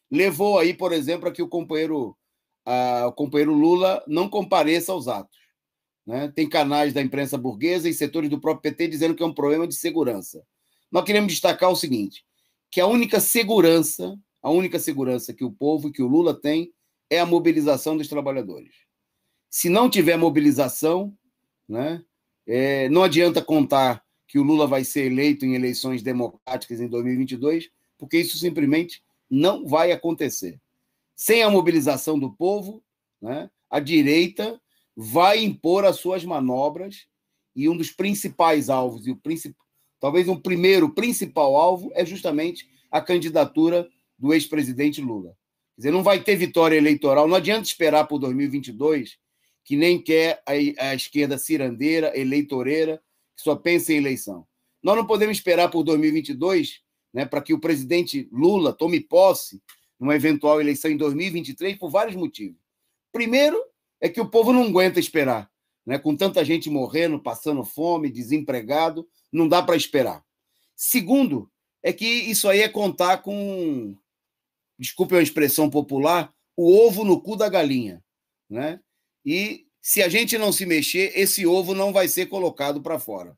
levou aí, por exemplo, a que o companheiro Lula não compareça aos atos, né? Tem canais da imprensa burguesa e setores do próprio PT dizendo que é um problema de segurança. Nós queremos destacar o seguinte, que a única segurança que o povo, que o Lula tem, é a mobilização dos trabalhadores. Se não tiver mobilização, né, não adianta contar que o Lula vai ser eleito em eleições democráticas em 2022, porque isso simplesmente não vai acontecer. Sem a mobilização do povo, né, a direita vai impor as suas manobras, e um dos principais alvos, talvez um primeiro principal alvo, é justamente a candidatura do ex-presidente Lula. Quer dizer, não vai ter vitória eleitoral, não adianta esperar por 2022, que nem quer a esquerda cirandeira, eleitoreira, que só pensa em eleição. Nós não podemos esperar por 2022, né, para que o presidente Lula tome posse numa eventual eleição em 2023 por vários motivos. Primeiro, é que o povo não aguenta esperar, né? Com tanta gente morrendo, passando fome, desempregado, não dá para esperar. Segundo, é que isso aí é contar com, desculpe a expressão popular, o ovo no cu da galinha, né? E se a gente não se mexer, esse ovo não vai ser colocado para fora,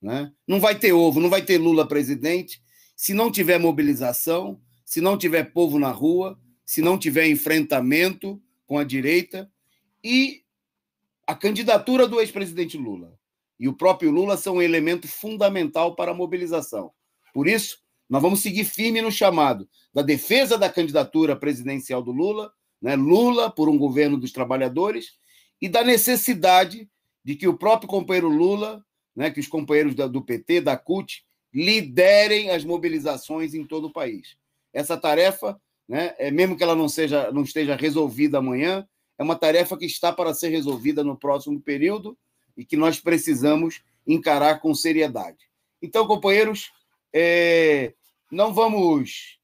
né? Não vai ter ovo, não vai ter Lula presidente, se não tiver mobilização, se não tiver povo na rua, se não tiver enfrentamento com a direita. E a candidatura do ex-presidente Lula e o próprio Lula são um elemento fundamental para a mobilização. Por isso, nós vamos seguir firme no chamado da defesa da candidatura presidencial do Lula, né? Lula por um governo dos trabalhadores, e da necessidade de que o próprio companheiro Lula, né, que os companheiros do PT, da CUT, liderem as mobilizações em todo o país. Essa tarefa, né, mesmo que ela não esteja resolvida amanhã, é uma tarefa que está para ser resolvida no próximo período e que nós precisamos encarar com seriedade. Então, companheiros, não vamos...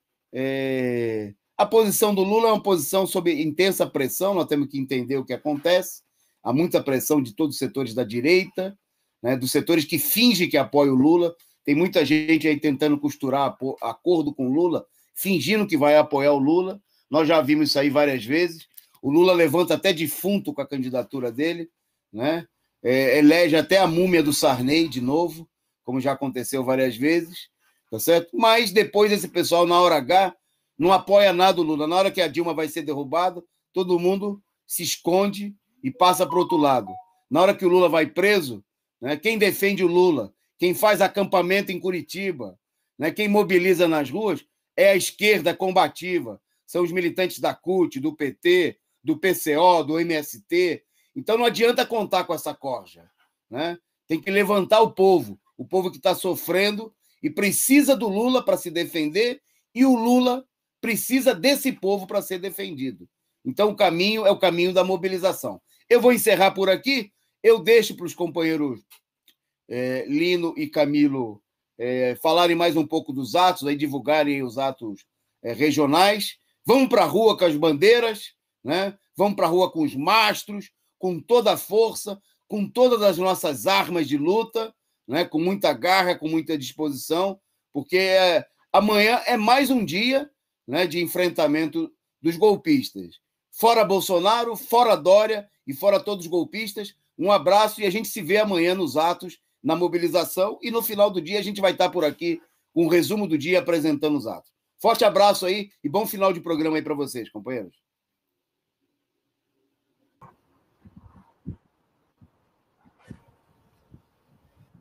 A posição do Lula é uma posição sob intensa pressão, nós temos que entender o que acontece. Há muita pressão de todos os setores da direita, né, dos setores que fingem que apoiam o Lula. Tem muita gente aí tentando costurar acordo com o Lula, fingindo que vai apoiar o Lula. Nós já vimos isso aí várias vezes. O Lula levanta até defunto com a candidatura dele, né? Elege até a múmia do Sarney de novo, como já aconteceu várias vezes, tá certo? Mas depois esse pessoal, na hora H, não apoia nada o Lula. Na hora que a Dilma vai ser derrubada, todo mundo se esconde e passa para o outro lado. Na hora que o Lula vai preso, né, quem defende o Lula, quem faz acampamento em Curitiba, né, quem mobiliza nas ruas, é a esquerda combativa. São os militantes da CUT, do PT, do PCO, do MST. Então não adianta contar com essa corja, né? Tem que levantar o povo que está sofrendo e precisa do Lula para se defender, e o Lula precisa desse povo para ser defendido. Então o caminho é o caminho da mobilização. Eu vou encerrar por aqui, eu deixo para os companheiros Lino e Camilo falarem mais um pouco dos atos, aí divulgarem os atos regionais. Vamos para a rua com as bandeiras, né? Vamos para a rua com os mastros, com toda a força, com todas as nossas armas de luta, né? Com muita garra, com muita disposição, porque amanhã é mais um dia, né, de enfrentamento dos golpistas. Fora Bolsonaro, fora Dória e fora todos os golpistas. Um abraço e a gente se vê amanhã nos atos, na mobilização, e no final do dia a gente vai estar por aqui com um resumo do dia apresentando os atos. Forte abraço aí e bom final de programa aí para vocês, companheiros.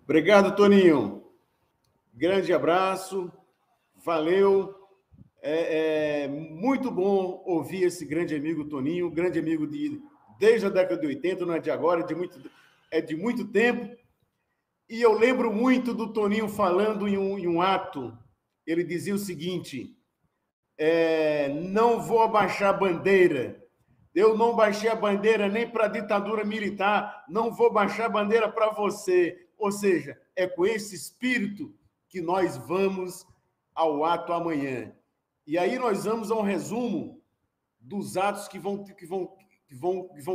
Obrigado, Toninho. Grande abraço. Valeu. Muito bom ouvir esse grande amigo Toninho, grande amigo desde a década de 80, não é de agora, é de muito tempo. E eu lembro muito do Toninho falando em um ato. Ele dizia o seguinte: não vou abaixar a bandeira. Eu não baixei a bandeira nem para a ditadura militar, não vou baixar a bandeira para você. Ou seja, é com esse espírito que nós vamos ao ato amanhã. E aí nós vamos a um resumo dos atos que vão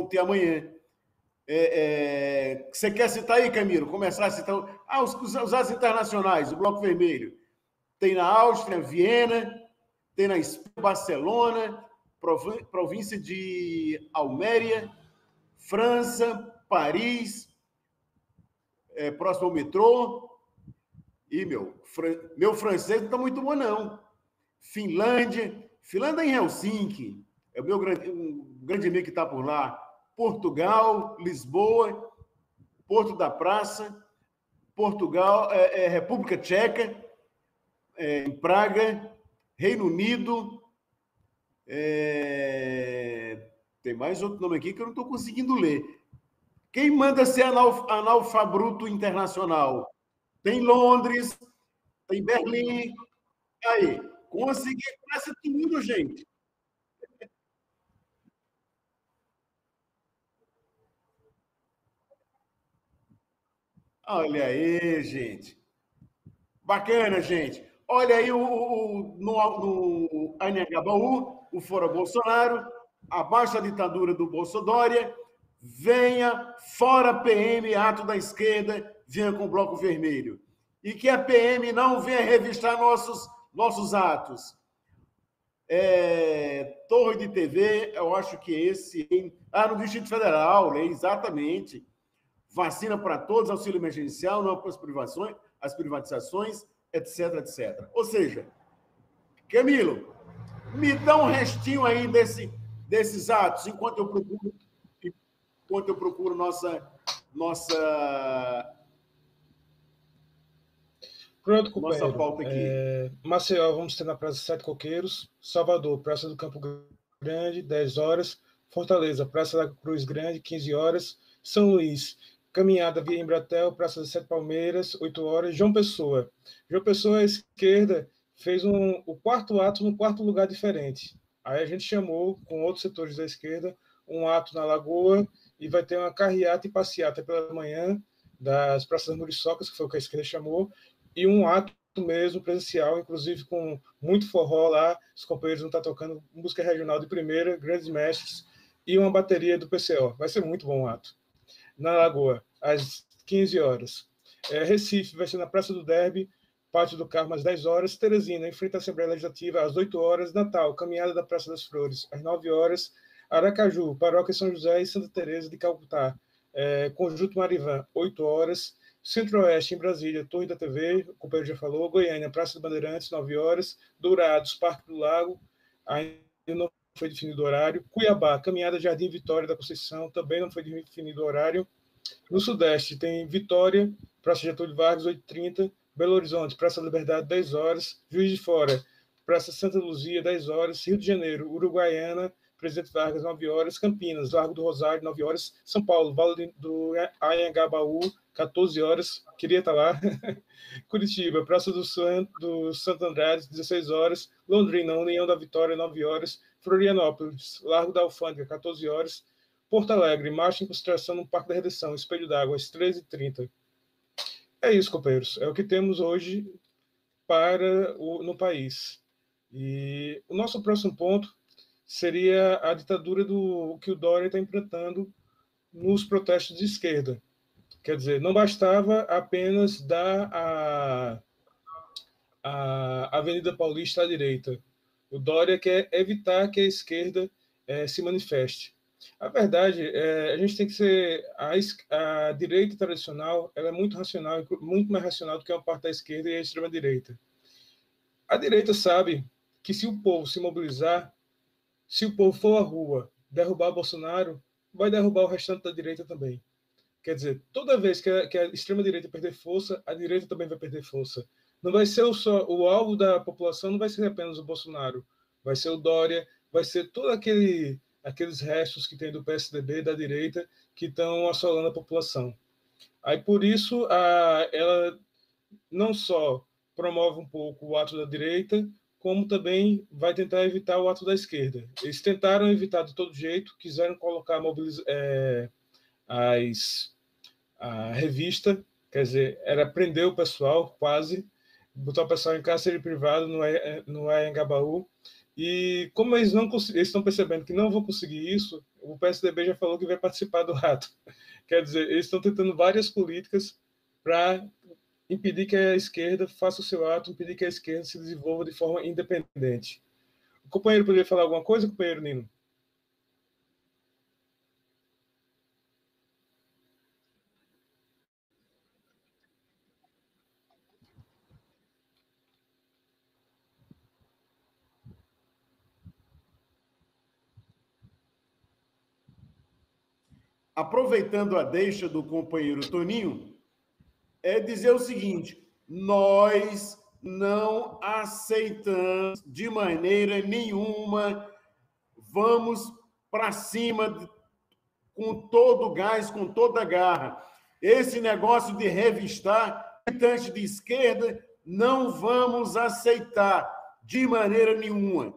ter amanhã. Você quer citar aí, Camilo? Começar a citar os atos internacionais, o Bloco Vermelho. Tem na Áustria, Viena, tem na Espanha, Barcelona, província de Alméria, França, Paris, próximo ao metrô. E meu francês não está muito bom, não. Finlândia em Helsinki, é um grande amigo que está por lá. Portugal, Lisboa, Porto da Praça, Portugal, República Tcheca, em Praga, Reino Unido. Tem mais outro nome aqui que eu não estou conseguindo ler. Quem manda ser analfabruto internacional? Tem Londres, tem Berlim. Aí, consegui quase tudo, gente. Olha aí, gente. Bacana, gente. Olha aí no Anhangabaú, o Fora Bolsonaro, abaixo a ditadura do Bolsonaro, venha fora PM, ato da esquerda, venha com o Bloco Vermelho. E que a PM não venha revistar nossos atos. Torre de TV, eu acho que esse... no Distrito Federal, exatamente. Vacina para todos, auxílio emergencial, não para as privatizações, etc, etc. Ou seja, Camilo, me dá um restinho aí desses atos, enquanto eu procuro nossa Pronto, companheiro. Nossa pauta aqui. Maceió, vamos ter na Praça Sete Coqueiros. Salvador, Praça do Campo Grande, 10 horas. Fortaleza, Praça da Cruz Grande, 15 horas. São Luís, caminhada via Embratel, Praça das Sete Palmeiras, 8 horas. João Pessoa, à esquerda, fez o quarto ato num quarto lugar diferente. Aí a gente chamou, com outros setores da esquerda, um ato na Lagoa, e vai ter uma carreata e passeata pela manhã das Praças das Muriçocas, que foi o que a esquerda chamou, e um ato mesmo presencial, inclusive com muito forró lá, os companheiros vão estar tocando música regional de primeira, grandes mestres, e uma bateria do PCO. Vai ser muito bom o ato. Na Lagoa, às 15 horas. Recife vai ser na Praça do Derby, Pátio do Carmo, às 10 horas. Teresina, em frente à Assembleia Legislativa, às 8 horas. Natal, caminhada da Praça das Flores, às 9 horas. Aracaju, Paróquia São José e Santa Teresa de Calcutá, Conjunto Marivan, 8 horas. Centro-Oeste, em Brasília, Torre da TV, o companheiro já falou. Goiânia, Praça do Bandeirantes, 9 horas. Dourados, Parque do Lago, ainda não foi definido o horário. Cuiabá, caminhada Jardim Vitória da Conceição, também não foi definido o horário. No Sudeste tem Vitória, Praça Getúlio Vargas, 8h30. Belo Horizonte, Praça da Liberdade, 10 horas. Juiz de Fora, Praça Santa Luzia, 10 horas. Rio de Janeiro, Uruguaiana, Presidente Vargas, 9 horas. Campinas, Largo do Rosário, 9 horas. São Paulo, Vale do Anhangabaú, 14 horas. Queria estar lá. Curitiba, Praça do Santo Andrade, 16 horas. Londrina, União da Vitória, 9 horas. Florianópolis, Largo da Alfândega, 14 horas. Porto Alegre, marcha em concentração no Parque da Redenção, Espelho d'Água, às 13h30. É isso, companheiros. É o que temos hoje no país. E o nosso próximo ponto seria a ditadura que o Dória está implantando nos protestos de esquerda. Quer dizer, não bastava apenas dar a Avenida Paulista à direita. O Dória quer evitar que a esquerda se manifeste. A verdade a gente tem que ser... A direita tradicional ela é muito racional, muito mais racional do que uma parte da esquerda e a extrema-direita. A direita sabe que se o povo se mobilizar, se o povo for à rua derrubar Bolsonaro, vai derrubar o restante da direita também. Quer dizer, toda vez que a extrema-direita perder força, a direita também vai perder força. Não vai ser o alvo da população, não vai ser apenas o Bolsonaro. Vai ser o Dória, vai ser toda aqueles restos que tem do PSDB, da direita, que estão assolando a população. Aí, por isso, ela não só promove um pouco o ato da direita, como também vai tentar evitar o ato da esquerda. Eles tentaram evitar de todo jeito, quiseram colocar a revista, quer dizer, era prender o pessoal, quase, botar o pessoal em cárcere privado no Anhangabaú. E como eles estão percebendo que não vão conseguir isso, o PSDB já falou que vai participar do ato. Quer dizer, eles estão tentando várias políticas para impedir que a esquerda faça o seu ato, impedir que a esquerda se desenvolva de forma independente. O companheiro poderia falar alguma coisa, companheiro Nino? Aproveitando a deixa do companheiro Toninho, é dizer o seguinte: nós não aceitamos de maneira nenhuma, vamos para cima com todo o gás, com toda a garra. Esse negócio de revistar militante de esquerda, não vamos aceitar de maneira nenhuma.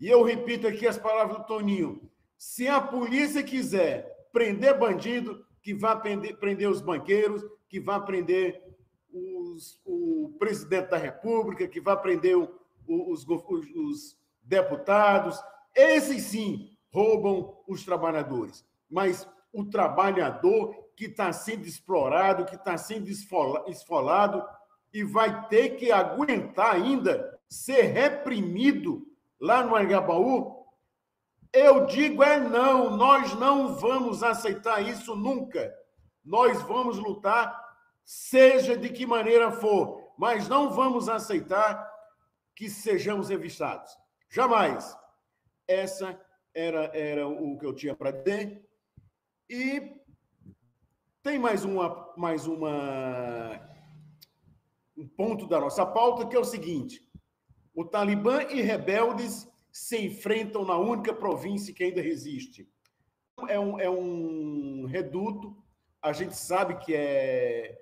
E eu repito aqui as palavras do Toninho: se a polícia quiser prender bandido, que vá prender os banqueiros, que vá prender o presidente da República, que vá prender os deputados. Esses sim roubam os trabalhadores. Mas o trabalhador que está sendo explorado, que está sendo esfolado e vai ter que aguentar ainda ser reprimido lá no Anhangabaú, eu digo não, nós não vamos aceitar isso nunca. Nós vamos lutar, seja de que maneira for, mas não vamos aceitar que sejamos revistados. Jamais. Essa era o que eu tinha para dizer. E tem mais um ponto da nossa pauta, que é o seguinte: o Talibã e rebeldes se enfrentam na única província que ainda resiste. É um reduto, a gente sabe que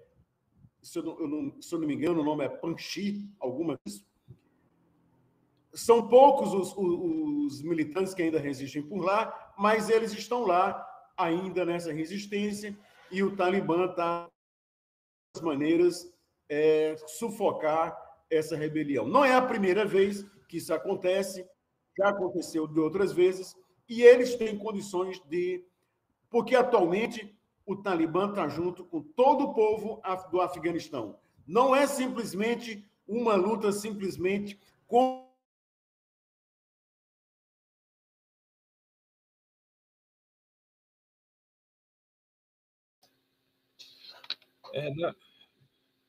se eu não me engano, o nome é Panchi, alguma coisa. São poucos os militantes que ainda resistem por lá, mas eles estão lá ainda nessa resistência, e o Talibã está, de maneiras, sufocar essa rebelião. Não é a primeira vez que isso acontece, já aconteceu de outras vezes, e eles têm condições porque atualmente o Talibã está junto com todo o povo do Afeganistão. Não é simplesmente uma luta simplesmente com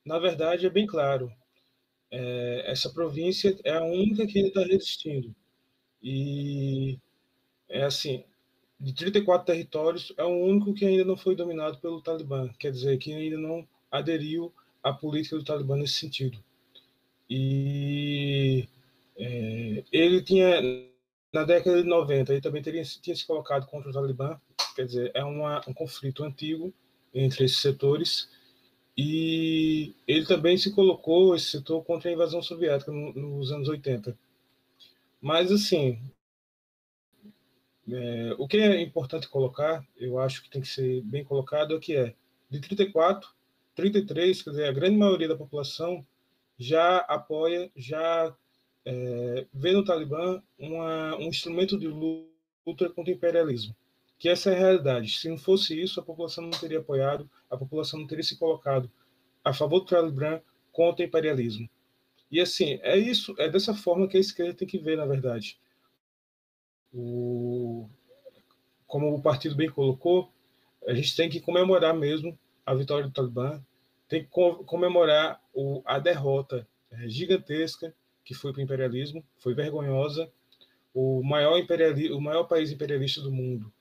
Na verdade, é bem claro. Essa província é a única que ainda está resistindo. E é assim, de 34 territórios, é o único que ainda não foi dominado pelo Talibã, quer dizer, que ainda não aderiu à política do Talibã nesse sentido. E ele tinha, na década de 90, ele também tinha se colocado contra o Talibã, quer dizer, é um conflito antigo entre esses setores, e ele também se colocou, esse setor, contra a invasão soviética nos anos 80. Mas, assim, o que é importante colocar, eu acho que tem que ser bem colocado, é que de 34, 33, quer dizer, a grande maioria da população já apoia, já vê no Talibã um instrumento de luta contra o imperialismo. Que essa é a realidade. Se não fosse isso, a população não teria apoiado, a população não teria se colocado a favor do Talibã contra o imperialismo. E, assim, é dessa forma que a esquerda tem que ver, na verdade. Como o partido bem colocou, a gente tem que comemorar mesmo a vitória do Talibã, tem que comemorar a derrota gigantesca que foi para o imperialismo, foi vergonhosa, o maior país imperialista do mundo,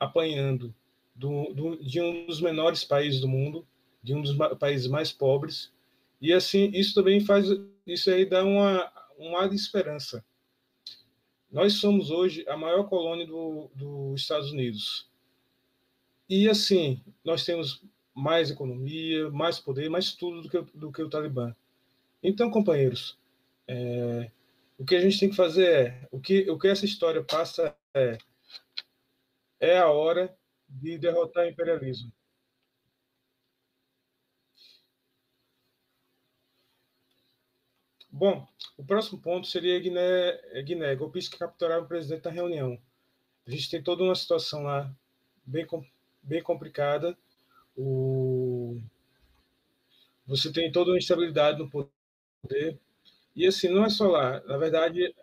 apanhando de um dos menores países do mundo, de um dos países mais pobres, e assim, isso aí dá um ar de esperança. Nós somos hoje a maior colônia dos Estados Unidos. E, assim, nós temos mais economia, mais poder, mais tudo do que o Talibã. Então, companheiros, o que a gente tem que fazer o que essa história passa é a hora de derrotar o imperialismo. Bom, o próximo ponto seria Guiné, golpistas que capturaram o presidente na reunião. A gente tem toda uma situação lá bem complicada. Você tem toda uma instabilidade no poder. E, assim, não é só lá. Na verdade,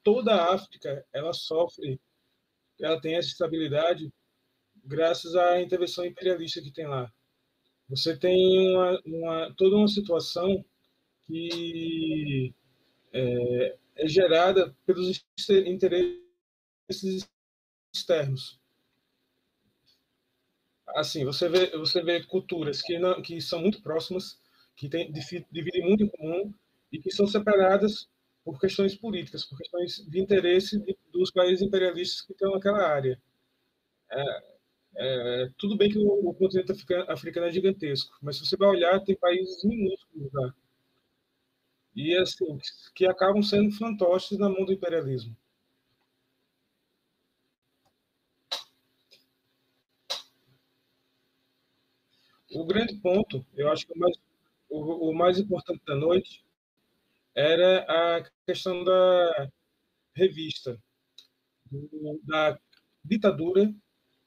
toda a África, ela tem essa estabilidade graças à intervenção imperialista que tem lá. Você tem toda uma situação que é gerada pelos interesses externos. Assim, você vê culturas que são muito próximas, que dividem muito em comum e que são separadas por questões políticas, por questões de interesse dos países imperialistas que estão naquela área. Tudo bem que o continente africano é gigantesco, mas se você vai olhar, tem países minúsculos lá. E, assim, que acabam sendo fantoches na mão do imperialismo. O grande ponto, eu acho que o mais importante da noite era a questão da revista, da ditadura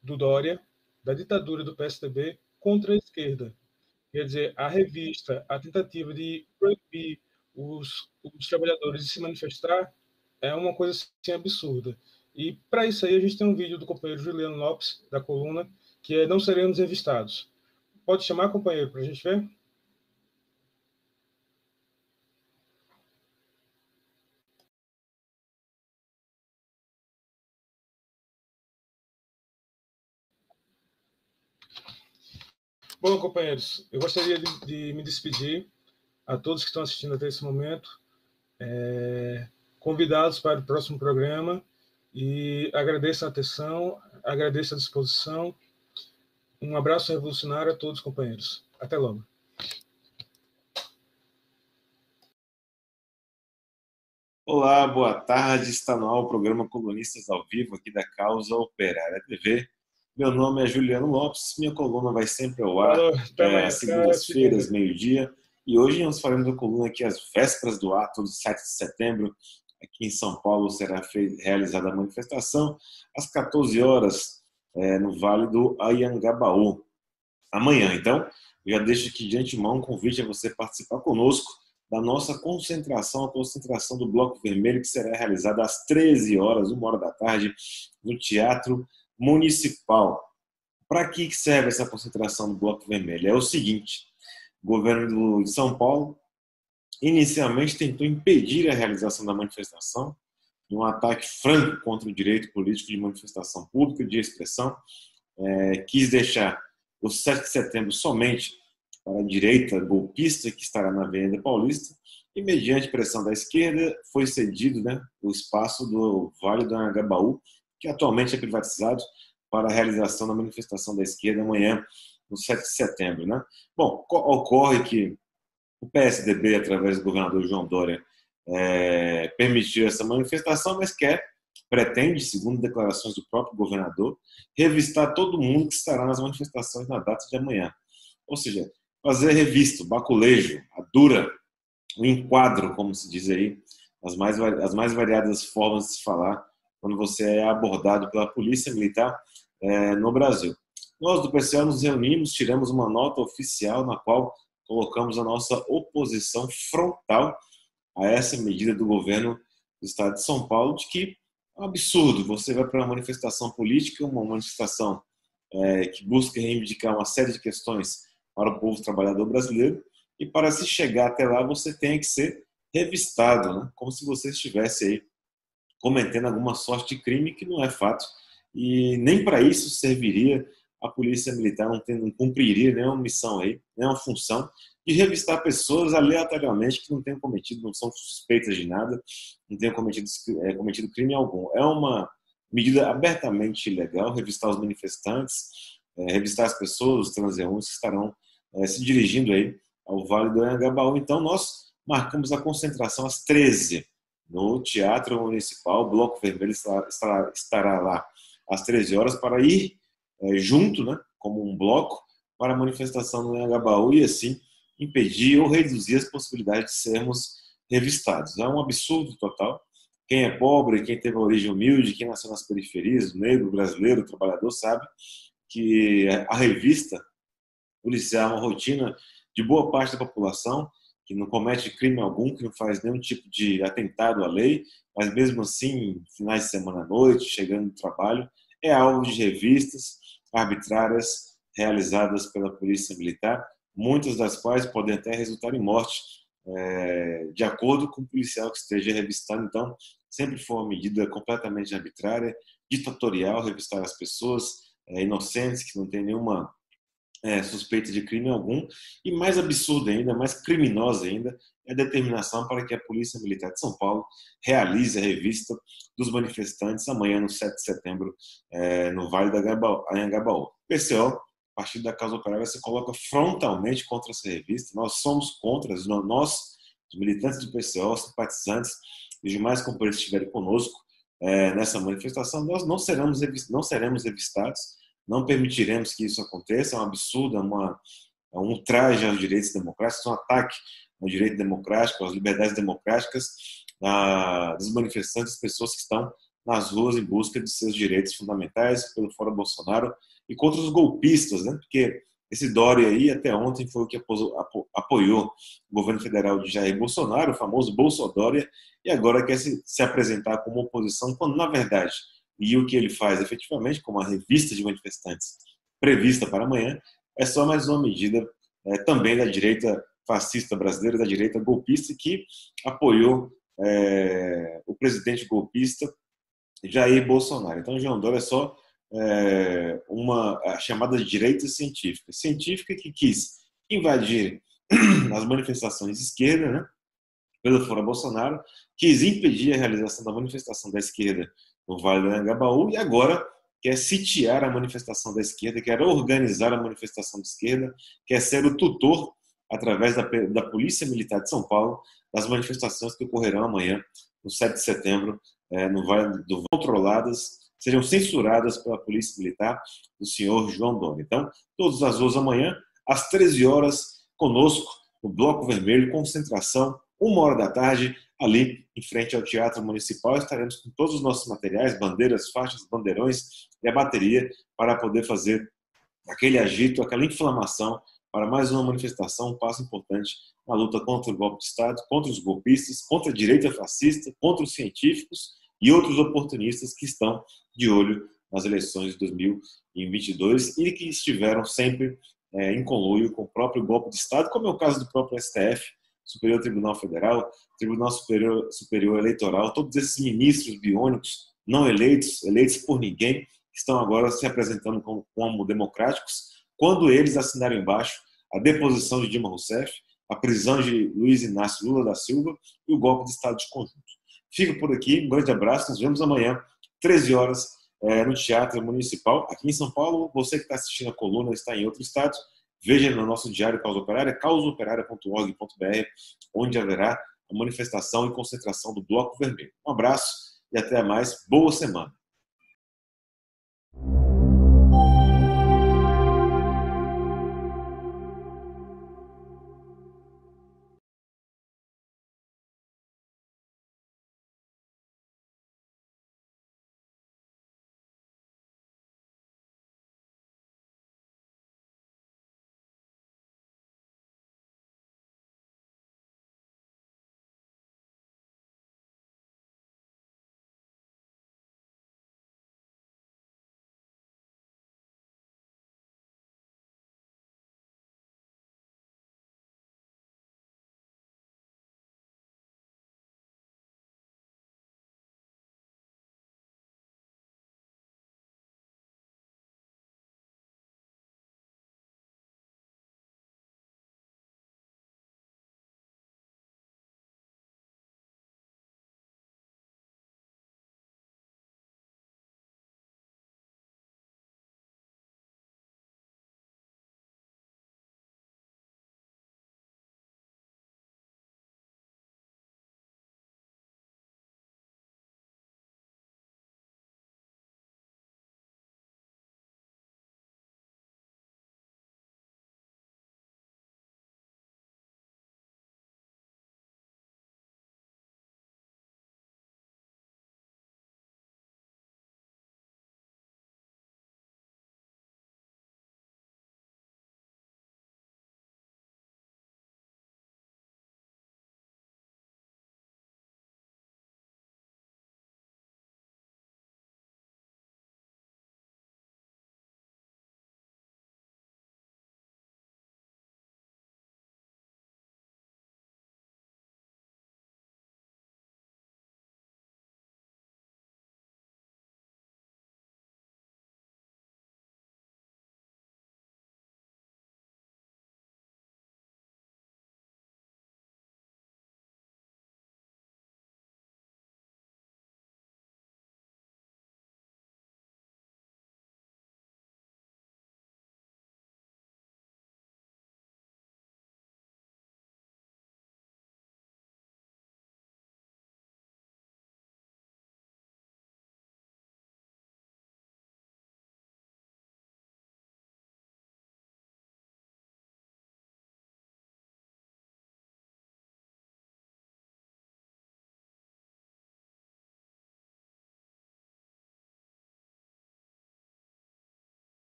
do Dória, da ditadura do PSDB contra a esquerda. Quer dizer, a revista, a tentativa de proibir os trabalhadores de se manifestar é uma coisa assim, absurda. E, para isso aí, a gente tem um vídeo do companheiro Juliano Lopes, da coluna, que é Não Seremos Revistados. Pode chamar, companheiro, para a gente ver? Bom, companheiros, eu gostaria de me despedir a todos que estão assistindo até esse momento, convidados para o próximo programa, e agradeço a atenção, agradeço a disposição. Um abraço revolucionário a todos, companheiros. Até logo. Olá, boa tarde. Está no ar o programa Colunistas ao Vivo aqui da Causa Operária TV. Meu nome é Juliano Lopes. Minha coluna vai sempre ao ar às segundas-feiras, meio-dia. E hoje nós faremos a coluna aqui às vésperas do ato do 7 de setembro. Aqui em São Paulo será realizada a manifestação às 14 horas no Vale do Anhangabaú. Amanhã, então, eu já deixo aqui de antemão um convite a você participar conosco da nossa concentração, a concentração do Bloco Vermelho, que será realizada às 13 horas, 1h da tarde, no Teatro Municipal. Para que serve essa concentração do Bloco Vermelho? É o seguinte: o governo de São Paulo inicialmente tentou impedir a realização da manifestação, um ataque franco contra o direito político de manifestação pública, de expressão, quis deixar o 7 de setembro somente para a direita golpista que estará na Avenida Paulista, e mediante pressão da esquerda foi cedido o espaço do Vale do Anhangabaú, que atualmente é privatizado, para a realização da manifestação da esquerda amanhã, no 7 de setembro. Bom, ocorre que o PSDB, através do governador João Dória, permitiu essa manifestação, mas pretende, segundo declarações do próprio governador, revistar todo mundo que estará nas manifestações na data de amanhã. Ou seja, fazer revista, baculejo, a dura, o enquadro, como se diz aí, as mais variadas formas de se falar quando você é abordado pela polícia militar no Brasil. Nós do PCO nos reunimos, tiramos uma nota oficial na qual colocamos a nossa oposição frontal a essa medida do governo do estado de São Paulo, de que é um absurdo. Você vai para uma manifestação política, uma manifestação que busca reivindicar uma série de questões para o povo trabalhador brasileiro, e para se chegar até lá você tem que ser revistado, como se você estivesse aí cometendo alguma sorte de crime, que não é fato, e nem para isso serviria a polícia militar não cumpriria nenhuma missão aí, nenhuma função de revistar pessoas aleatoriamente que não tenham cometido, não são suspeitas de nada, não tenham cometido crime algum. É uma medida abertamente ilegal revistar os manifestantes, revistar as pessoas, os transeuntes que estarão se dirigindo aí ao Vale do Anhangabaú. Então, nós marcamos a concentração às 13h no Teatro Municipal. O Bloco Vermelho estará lá às 13h para ir junto, né, como um bloco, para a manifestação no Anhangabaú e, assim, impedir ou reduzir as possibilidades de sermos revistados. É um absurdo total. Quem é pobre, quem teve origem humilde, quem nasceu nas periferias, o negro, o brasileiro, o trabalhador, sabe que a revista policial é uma rotina de boa parte da população, que não comete crime algum, que não faz nenhum tipo de atentado à lei, mas mesmo assim, finais de semana à noite, chegando no trabalho, é alvo de revistas arbitrárias realizadas pela Polícia Militar, muitas das quais podem até resultar em morte, de acordo com o policial que esteja revistando. Então, sempre foi uma medida completamente arbitrária, ditatorial, revistar as pessoas inocentes, que não têm nenhuma suspeita de crime algum. E mais absurdo ainda, mais criminosa ainda, é a determinação para que a Polícia Militar de São Paulo realize a revista dos manifestantes amanhã, no 7 de setembro, no Vale do Anhangabaú. O PCO, Partido da Causa Operária, se coloca frontalmente contra essa revista. Nós somos contra, nós, os militantes do PCO, simpatizantes e os demais companheiros que estiverem conosco nessa manifestação, nós não seremos revistados, não permitiremos que isso aconteça. É um absurdo, é um ultraje aos direitos democráticos, é um ataque ao direito democrático, às liberdades democráticas dos manifestantes, pessoas que estão nas ruas em busca de seus direitos fundamentais, pelo Fora Bolsonaro, e contra os golpistas, né? Porque esse Dória aí, até ontem, foi o que apoiou o governo federal de Jair Bolsonaro, o famoso Bolsodória, e agora quer se apresentar como oposição, quando, na verdade, e o que ele faz efetivamente, como a revista de manifestantes prevista para amanhã, é só mais uma medida também da direita fascista brasileira, da direita golpista, que apoiou o presidente golpista Jair Bolsonaro. Então, João Dória é só a chamada de direita científica que quis invadir as manifestações de esquerda, né, pelo Fora Bolsonaro, quis impedir a realização da manifestação da esquerda no Vale do Anhangabaú e agora quer sitiar a manifestação da esquerda, quer organizar a manifestação da esquerda, quer ser o tutor, através da Polícia Militar de São Paulo, das manifestações que ocorrerão amanhã, no 7 de setembro, no Vale do controladas, sejam censuradas pela Polícia Militar do senhor João Dória. Então, todas as ruas amanhã, às 13h, conosco, no Bloco Vermelho, concentração, 13h da tarde, ali em frente ao Teatro Municipal. Estaremos com todos os nossos materiais, bandeiras, faixas, bandeirões e a bateria para poder fazer aquele agito, aquela inflamação para mais uma manifestação, um passo importante na luta contra o golpe de Estado, contra os golpistas, contra a direita fascista, contra os científicos e outros oportunistas que estão de olho nas eleições de 2022 e que estiveram sempre em conluio com o próprio golpe de Estado, como é o caso do próprio STF, Superior Tribunal Federal, Tribunal Superior Eleitoral, todos esses ministros biônicos não eleitos por ninguém, que estão agora se apresentando como democráticos, quando eles assinaram embaixo a deposição de Dilma Rousseff, a prisão de Luiz Inácio Lula da Silva e o golpe de Estado de conjunto. Fico por aqui, um grande abraço, nos vemos amanhã, 13h, no Teatro Municipal, aqui em São Paulo. Você que está assistindo a coluna está em outro estado, veja no nosso diário Causa Operária, causaoperária.org.br, onde haverá a manifestação e concentração do Bloco Vermelho. Um abraço e até mais, boa semana.